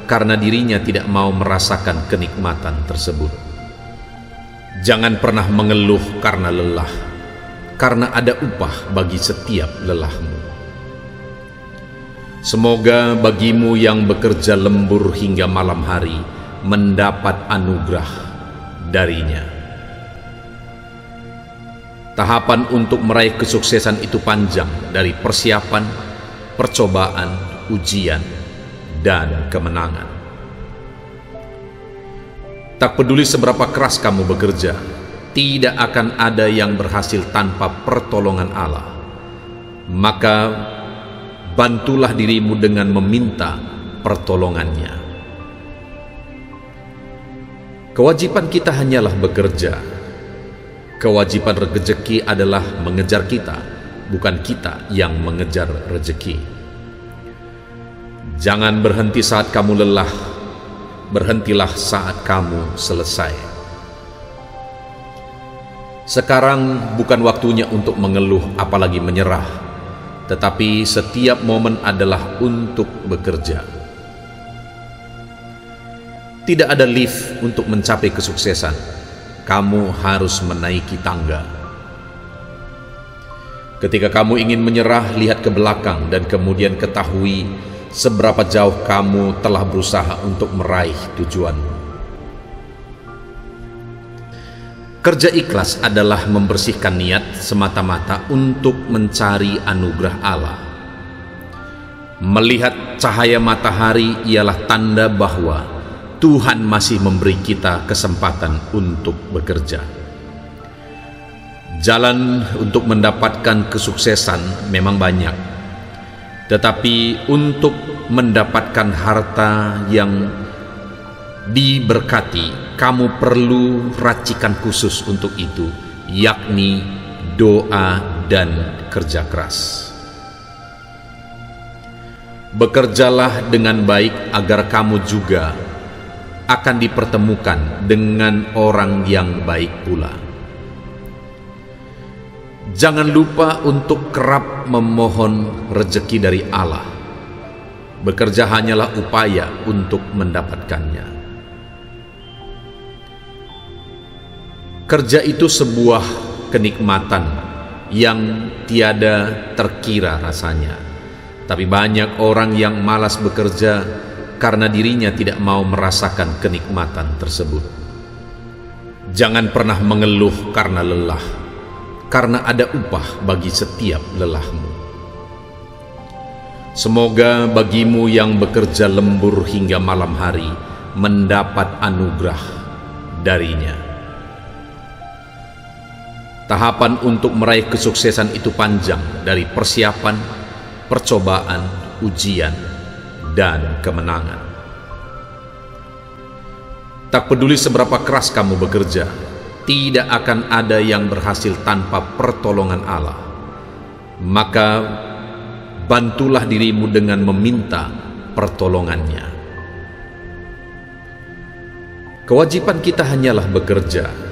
Speaker 1: karena dirinya tidak mau merasakan kenikmatan tersebut. Jangan pernah mengeluh karena lelah, karena ada upah bagi setiap lelahmu. Semoga bagimu yang bekerja lembur hingga malam hari mendapat anugerah darinya. Tahapan untuk meraih kesuksesan itu panjang, dari persiapan, percobaan, ujian, dan kemenangan. Tak peduli seberapa keras kamu bekerja, tidak akan ada yang berhasil tanpa pertolongan Allah. Maka bantulah dirimu dengan meminta pertolongannya. Kewajiban kita hanyalah bekerja. Kewajiban rezeki adalah mengejar kita, bukan kita yang mengejar rezeki. Jangan berhenti saat kamu lelah, berhentilah saat kamu selesai. Sekarang bukan waktunya untuk mengeluh apalagi menyerah, tetapi setiap momen adalah untuk bekerja. Tidak ada lift untuk mencapai kesuksesan. Kamu harus menaiki tangga. Ketika kamu ingin menyerah, lihat ke belakang dan kemudian ketahui seberapa jauh kamu telah berusaha untuk meraih tujuanmu. Kerja ikhlas adalah membersihkan niat semata-mata untuk mencari anugerah Allah. Melihat cahaya matahari ialah tanda bahwa Tuhan masih memberi kita kesempatan untuk bekerja. Jalan untuk mendapatkan kesuksesan memang banyak, tetapi untuk mendapatkan harta yang diberkati, kamu perlu racikan khusus untuk itu, yakni doa dan kerja keras. Bekerjalah dengan baik agar kamu juga akan dipertemukan dengan orang yang baik pula. Jangan lupa untuk kerap memohon rezeki dari Allah. Bekerja hanyalah upaya untuk mendapatkannya. Kerja itu sebuah kenikmatan yang tiada terkira rasanya. Tapi banyak orang yang malas bekerja karena dirinya tidak mau merasakan kenikmatan tersebut. Jangan pernah mengeluh karena lelah, karena ada upah bagi setiap lelahmu. Semoga bagimu yang bekerja lembur hingga malam hari mendapat anugerah darinya. Tahapan untuk meraih kesuksesan itu panjang, dari persiapan, percobaan, ujian, dan kemenangan. Tak peduli seberapa keras kamu bekerja, tidak akan ada yang berhasil tanpa pertolongan Allah. Maka bantulah dirimu dengan meminta pertolongannya. Kewajiban kita hanyalah bekerja.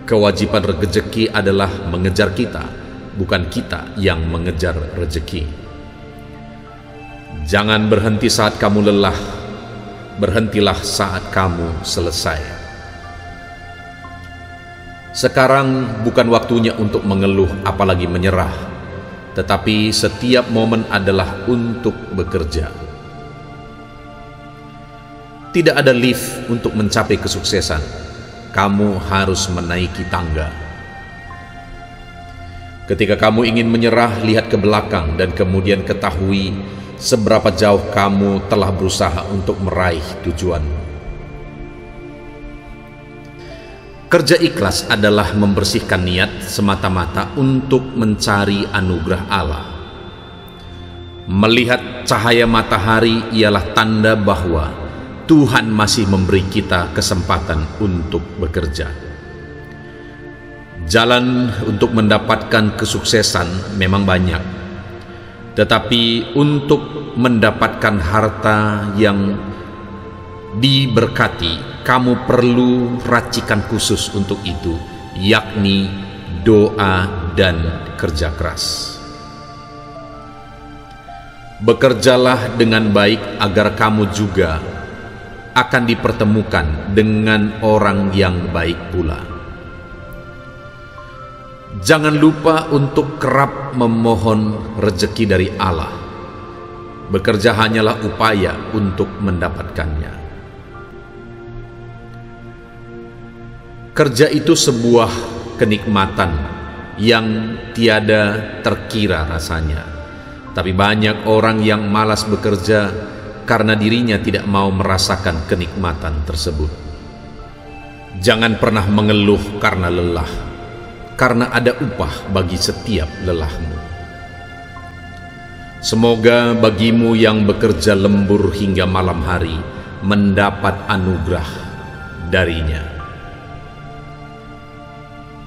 Speaker 1: Kewajiban rezeki adalah mengejar kita, bukan kita yang mengejar rezeki. Jangan berhenti saat kamu lelah, berhentilah saat kamu selesai. Sekarang bukan waktunya untuk mengeluh apalagi menyerah, tetapi setiap momen adalah untuk bekerja. Tidak ada lift untuk mencapai kesuksesan. Kamu harus menaiki tangga. Ketika kamu ingin menyerah, lihat ke belakang dan kemudian ketahui seberapa jauh kamu telah berusaha untuk meraih tujuanmu. Kerja ikhlas adalah membersihkan niat semata-mata untuk mencari anugerah Allah. Melihat cahaya matahari ialah tanda bahwa Tuhan masih memberi kita kesempatan untuk bekerja. Jalan untuk mendapatkan kesuksesan memang banyak, tetapi untuk mendapatkan harta yang diberkati, kamu perlu racikan khusus untuk itu, yakni doa dan kerja keras. Bekerjalah dengan baik agar kamu juga akan dipertemukan dengan orang yang baik pula. Jangan lupa untuk kerap memohon rezeki dari Allah. Bekerja hanyalah upaya untuk mendapatkannya. Kerja itu sebuah kenikmatan yang tiada terkira rasanya. Tapi banyak orang yang malas bekerja karena dirinya tidak mau merasakan kenikmatan tersebut. Jangan pernah mengeluh karena lelah, karena ada upah bagi setiap lelahmu. Semoga bagimu yang bekerja lembur hingga malam hari mendapat anugerah darinya.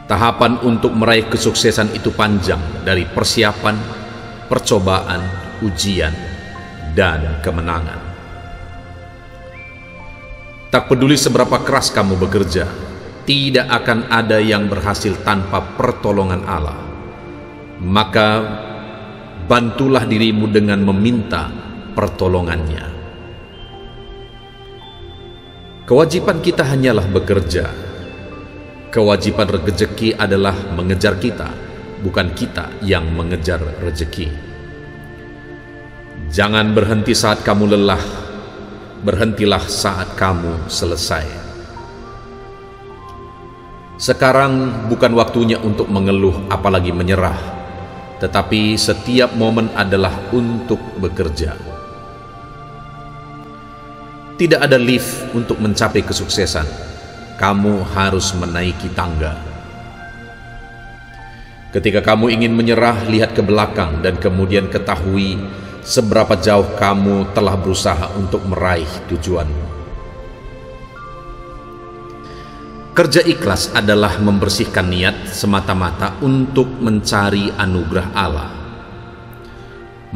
Speaker 1: Tahapan untuk meraih kesuksesan itu panjang, dari persiapan, percobaan, ujian, dan kemenangan. Tak peduli seberapa keras kamu bekerja, tidak akan ada yang berhasil tanpa pertolongan Allah. Maka bantulah dirimu dengan meminta pertolongannya. Kewajiban kita hanyalah bekerja. Kewajiban rezeki adalah mengejar kita, bukan kita yang mengejar rezeki. Jangan berhenti saat kamu lelah, berhentilah saat kamu selesai. Sekarang bukan waktunya untuk mengeluh apalagi menyerah, tetapi setiap momen adalah untuk bekerja. Tidak ada lift untuk mencapai kesuksesan, kamu harus menaiki tangga. Ketika kamu ingin menyerah, lihat ke belakang dan kemudian ketahui seberapa jauh kamu telah berusaha untuk meraih tujuanmu. Kerja ikhlas adalah membersihkan niat semata-mata untuk mencari anugerah Allah.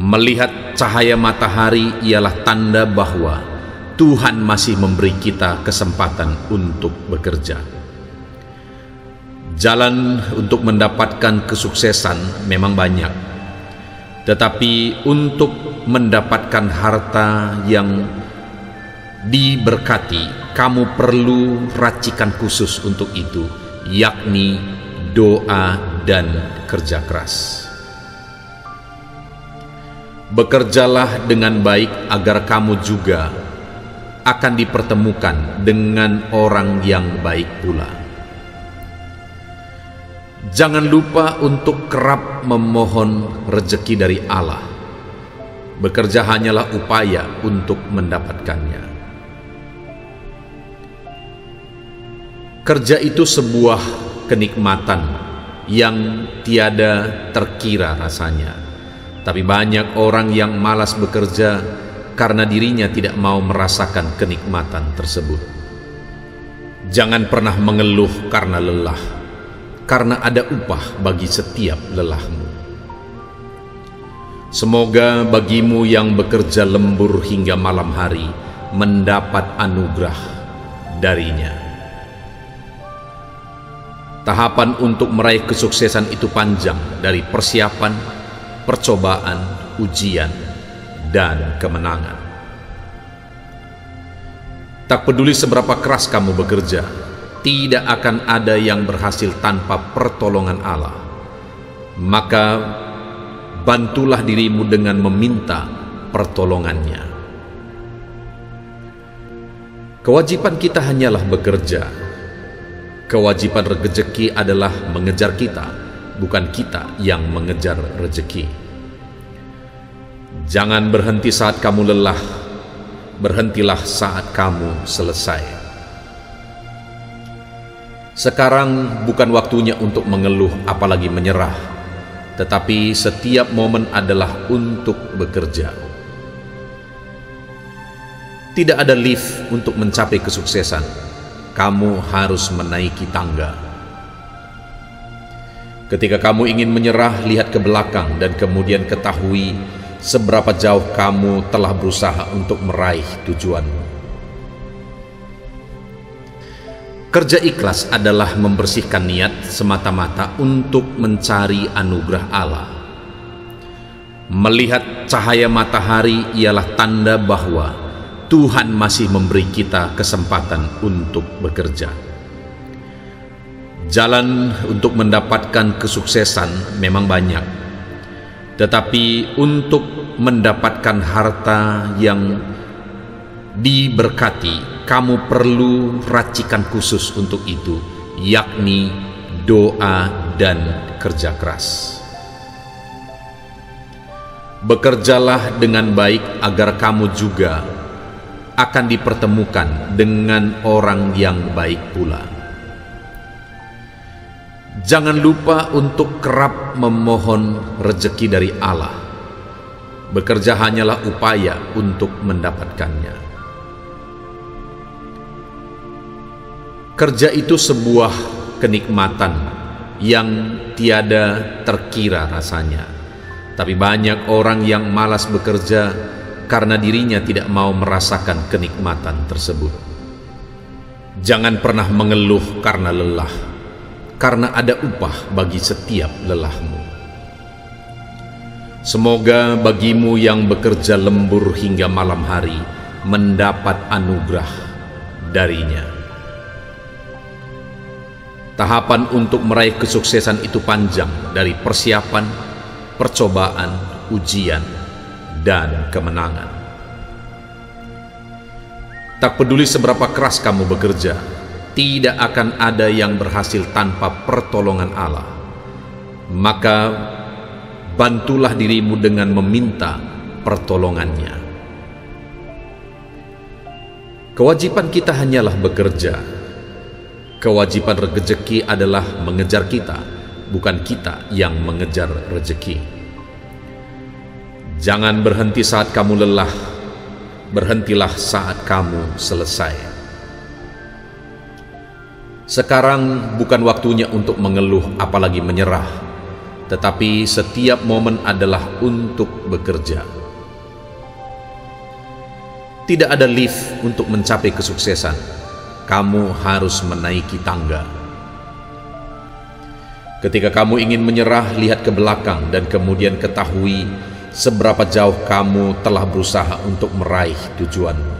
Speaker 1: Melihat cahaya matahari ialah tanda bahwa Tuhan masih memberi kita kesempatan untuk bekerja. Jalan untuk mendapatkan kesuksesan memang banyak, tetapi untuk mendapatkan harta yang diberkati, kamu perlu racikan khusus untuk itu, yakni doa dan kerja keras. Bekerjalah dengan baik agar kamu juga akan dipertemukan dengan orang yang baik pula. Jangan lupa untuk kerap memohon rezeki dari Allah. Bekerja hanyalah upaya untuk mendapatkannya. Kerja itu sebuah kenikmatan yang tiada terkira rasanya. Tapi banyak orang yang malas bekerja karena dirinya tidak mau merasakan kenikmatan tersebut. Jangan pernah mengeluh karena lelah, karena ada upah bagi setiap lelahmu. Semoga bagimu yang bekerja lembur hingga malam hari mendapat anugerah darinya. Tahapan untuk meraih kesuksesan itu panjang, dari persiapan, percobaan, ujian, dan kemenangan. Tak peduli seberapa keras kamu bekerja, tidak akan ada yang berhasil tanpa pertolongan Allah. Maka bantulah dirimu dengan meminta pertolongannya. Kewajiban kita hanyalah bekerja. Kewajiban rezeki adalah mengejar kita, bukan kita yang mengejar rezeki. Jangan berhenti saat kamu lelah, berhentilah saat kamu selesai. Sekarang bukan waktunya untuk mengeluh apalagi menyerah, tetapi setiap momen adalah untuk bekerja. Tidak ada lift untuk mencapai kesuksesan. Kamu harus menaiki tangga. Ketika kamu ingin menyerah, lihat ke belakang dan kemudian ketahui seberapa jauh kamu telah berusaha untuk meraih tujuanmu. Kerja ikhlas adalah membersihkan niat semata-mata untuk mencari anugerah Allah. Melihat cahaya matahari ialah tanda bahwa Tuhan masih memberi kita kesempatan untuk bekerja. Jalan untuk mendapatkan kesuksesan memang banyak, tetapi untuk mendapatkan harta yang diberkati, kamu perlu racikan khusus untuk itu, yakni doa dan kerja keras. Bekerjalah dengan baik agar kamu juga akan dipertemukan dengan orang yang baik pula. Jangan lupa untuk kerap memohon rezeki dari Allah. Bekerja hanyalah upaya untuk mendapatkannya. Kerja itu sebuah kenikmatan yang tiada terkira rasanya. Tapi banyak orang yang malas bekerja karena dirinya tidak mau merasakan kenikmatan tersebut. Jangan pernah mengeluh karena lelah, karena ada upah bagi setiap lelahmu. Semoga bagimu yang bekerja lembur hingga malam hari mendapat anugerah darinya. Tahapan untuk meraih kesuksesan itu panjang, dari persiapan, percobaan, ujian, dan kemenangan. Tak peduli seberapa keras kamu bekerja, tidak akan ada yang berhasil tanpa pertolongan Allah. Maka bantulah dirimu dengan meminta pertolongannya. Kewajiban kita hanyalah bekerja. Kewajiban rezeki adalah mengejar kita, bukan kita yang mengejar rezeki. Jangan berhenti saat kamu lelah, berhentilah saat kamu selesai. Sekarang bukan waktunya untuk mengeluh apalagi menyerah, tetapi setiap momen adalah untuk bekerja. Tidak ada lift untuk mencapai kesuksesan. Kamu harus menaiki tangga. Ketika kamu ingin menyerah, lihat ke belakang dan kemudian ketahui seberapa jauh kamu telah berusaha untuk meraih tujuanmu.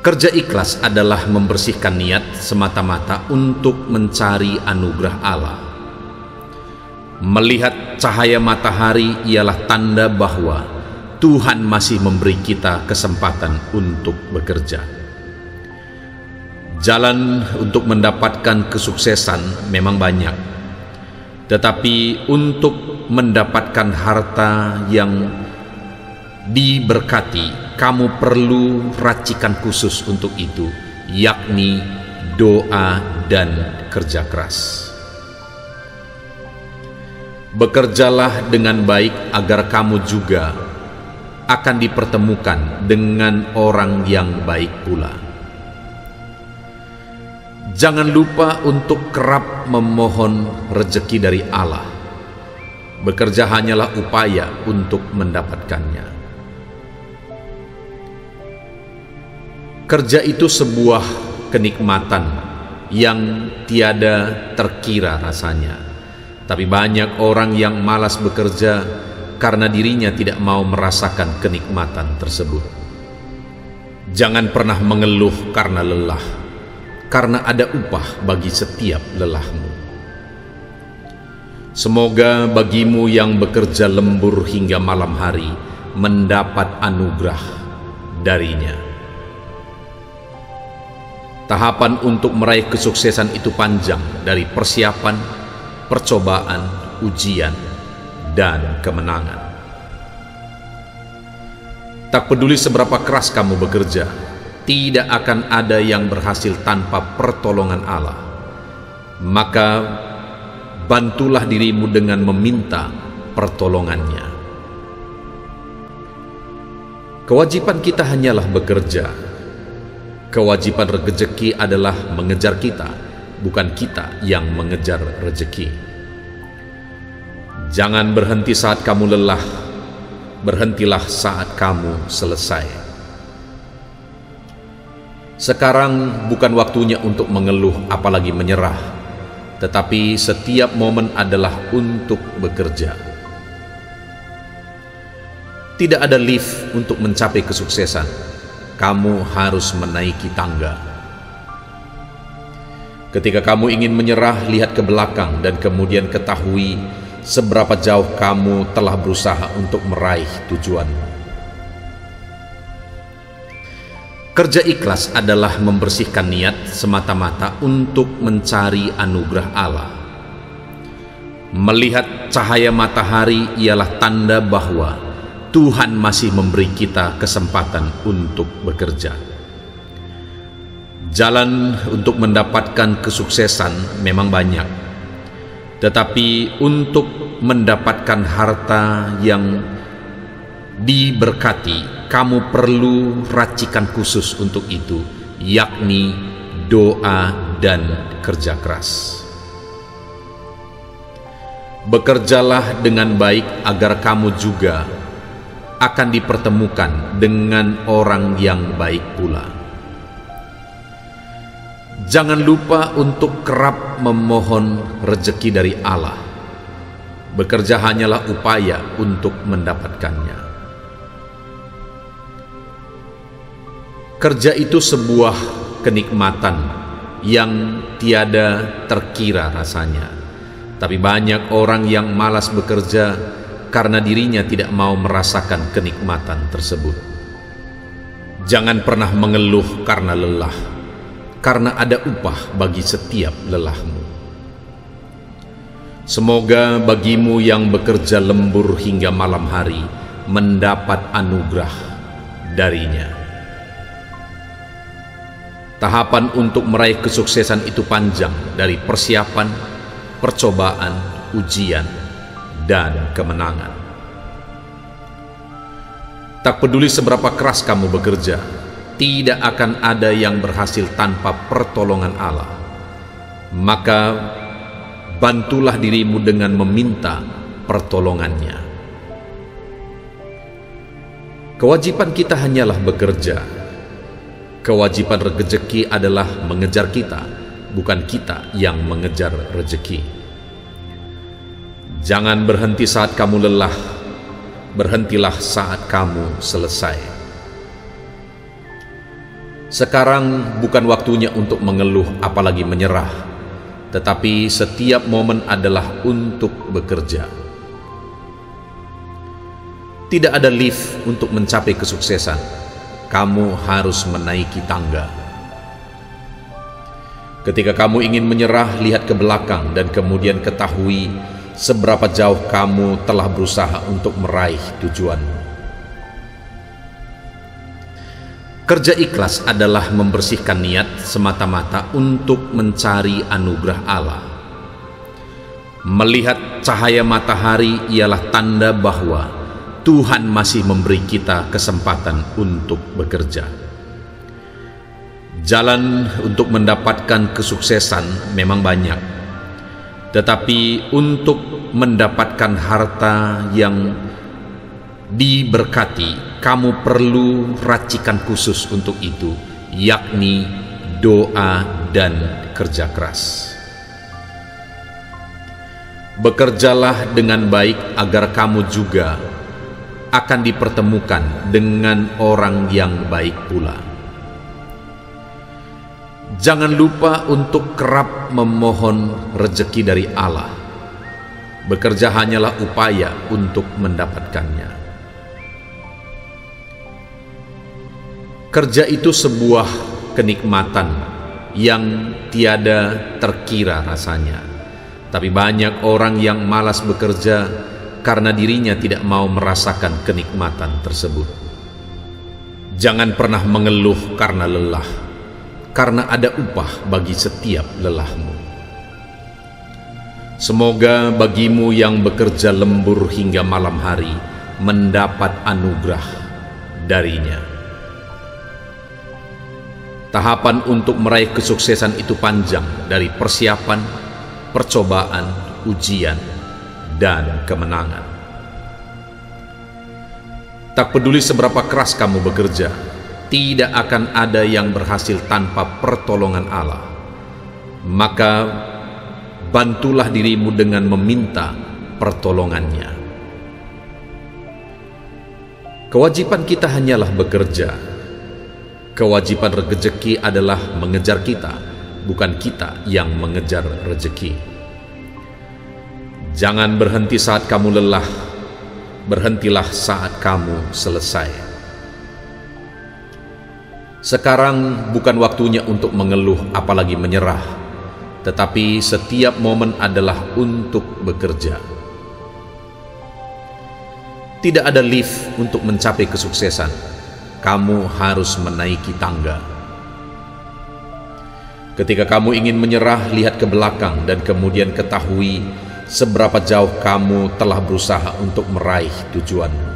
Speaker 1: Kerja ikhlas adalah membersihkan niat semata-mata untuk mencari anugerah Allah. Melihat cahaya matahari ialah tanda bahwa Tuhan masih memberi kita kesempatan untuk bekerja. Jalan untuk mendapatkan kesuksesan memang banyak, tetapi untuk mendapatkan harta yang diberkati, kamu perlu racikan khusus untuk itu, yakni doa dan kerja keras. Bekerjalah dengan baik agar kamu juga akan dipertemukan dengan orang yang baik pula. Jangan lupa untuk kerap memohon rezeki dari Allah. Bekerja hanyalah upaya untuk mendapatkannya. Kerja itu sebuah kenikmatan yang tiada terkira rasanya. Tapi banyak orang yang malas bekerja karena dirinya tidak mau merasakan kenikmatan tersebut. Jangan pernah mengeluh karena lelah, karena ada upah bagi setiap lelahmu. Semoga bagimu yang bekerja lembur hingga malam hari mendapat anugerah darinya. Tahapan untuk meraih kesuksesan itu panjang, dari persiapan, percobaan, ujian, dan kemenangan. Tak peduli seberapa keras kamu bekerja, tidak akan ada yang berhasil tanpa pertolongan Allah. Maka bantulah dirimu dengan meminta pertolongannya. Kewajiban kita hanyalah bekerja. Kewajiban rezeki adalah mengejar kita, bukan kita yang mengejar rezeki. Jangan berhenti saat kamu lelah, berhentilah saat kamu selesai. Sekarang bukan waktunya untuk mengeluh apalagi menyerah, tetapi setiap momen adalah untuk bekerja. Tidak ada lift untuk mencapai kesuksesan. Kamu harus menaiki tangga. Ketika kamu ingin menyerah, lihat ke belakang dan kemudian ketahui seberapa jauh kamu telah berusaha untuk meraih tujuanmu. Kerja ikhlas adalah membersihkan niat semata-mata untuk mencari anugerah Allah. Melihat cahaya matahari ialah tanda bahwa Tuhan masih memberi kita kesempatan untuk bekerja. Jalan untuk mendapatkan kesuksesan memang banyak, tetapi untuk mendapatkan harta yang diberkati, kamu perlu racikan khusus untuk itu, yakni doa dan kerja keras. Bekerjalah dengan baik agar kamu juga akan dipertemukan dengan orang yang baik pula. Jangan lupa untuk kerap memohon rezeki dari Allah. Bekerja hanyalah upaya untuk mendapatkannya. Kerja itu sebuah kenikmatan yang tiada terkira rasanya. Tapi banyak orang yang malas bekerja karena dirinya tidak mau merasakan kenikmatan tersebut. Jangan pernah mengeluh karena lelah, karena ada upah bagi setiap lelahmu. Semoga bagimu yang bekerja lembur hingga malam hari mendapat anugerah darinya. Tahapan untuk meraih kesuksesan itu panjang, dari persiapan, percobaan, ujian, dan kemenangan. Tak peduli seberapa keras kamu bekerja, tidak akan ada yang berhasil tanpa pertolongan Allah. Maka bantulah dirimu dengan meminta pertolongannya. Kewajiban kita hanyalah bekerja. Kewajiban rezeki adalah mengejar kita, bukan kita yang mengejar rezeki. Jangan berhenti saat kamu lelah, berhentilah saat kamu selesai. Sekarang bukan waktunya untuk mengeluh apalagi menyerah, tetapi setiap momen adalah untuk bekerja. Tidak ada lift untuk mencapai kesuksesan. Kamu harus menaiki tangga. Ketika kamu ingin menyerah, lihat ke belakang dan kemudian ketahui seberapa jauh kamu telah berusaha untuk meraih tujuanmu. Kerja ikhlas adalah membersihkan niat semata-mata untuk mencari anugerah Allah. Melihat cahaya matahari ialah tanda bahwa Tuhan masih memberi kita kesempatan untuk bekerja. Jalan untuk mendapatkan kesuksesan memang banyak, tetapi untuk mendapatkan harta yang diberkati, kamu perlu racikan khusus untuk itu, yakni doa dan kerja keras. Bekerjalah dengan baik agar kamu juga akan dipertemukan dengan orang yang baik pula. Jangan lupa untuk kerap memohon rezeki dari Allah. Bekerja hanyalah upaya untuk mendapatkannya. Kerja itu sebuah kenikmatan yang tiada terkira rasanya. Tapi banyak orang yang malas bekerja karena dirinya tidak mau merasakan kenikmatan tersebut. Jangan pernah mengeluh karena lelah, karena ada upah bagi setiap lelahmu. Semoga bagimu yang bekerja lembur hingga malam hari mendapat anugerah darinya. Tahapan untuk meraih kesuksesan itu panjang, dari persiapan, percobaan, ujian, dan kemenangan. Tak peduli seberapa keras kamu bekerja, tidak akan ada yang berhasil tanpa pertolongan Allah. Maka bantulah dirimu dengan meminta pertolongannya. Kewajiban kita hanyalah bekerja. Kewajiban rezeki adalah mengejar kita, bukan kita yang mengejar rezeki. Jangan berhenti saat kamu lelah, berhentilah saat kamu selesai. Sekarang bukan waktunya untuk mengeluh apalagi menyerah, tetapi setiap momen adalah untuk bekerja. Tidak ada lift untuk mencapai kesuksesan. Kamu harus menaiki tangga. Ketika kamu ingin menyerah, lihat ke belakang dan kemudian ketahui seberapa jauh kamu telah berusaha untuk meraih tujuanmu.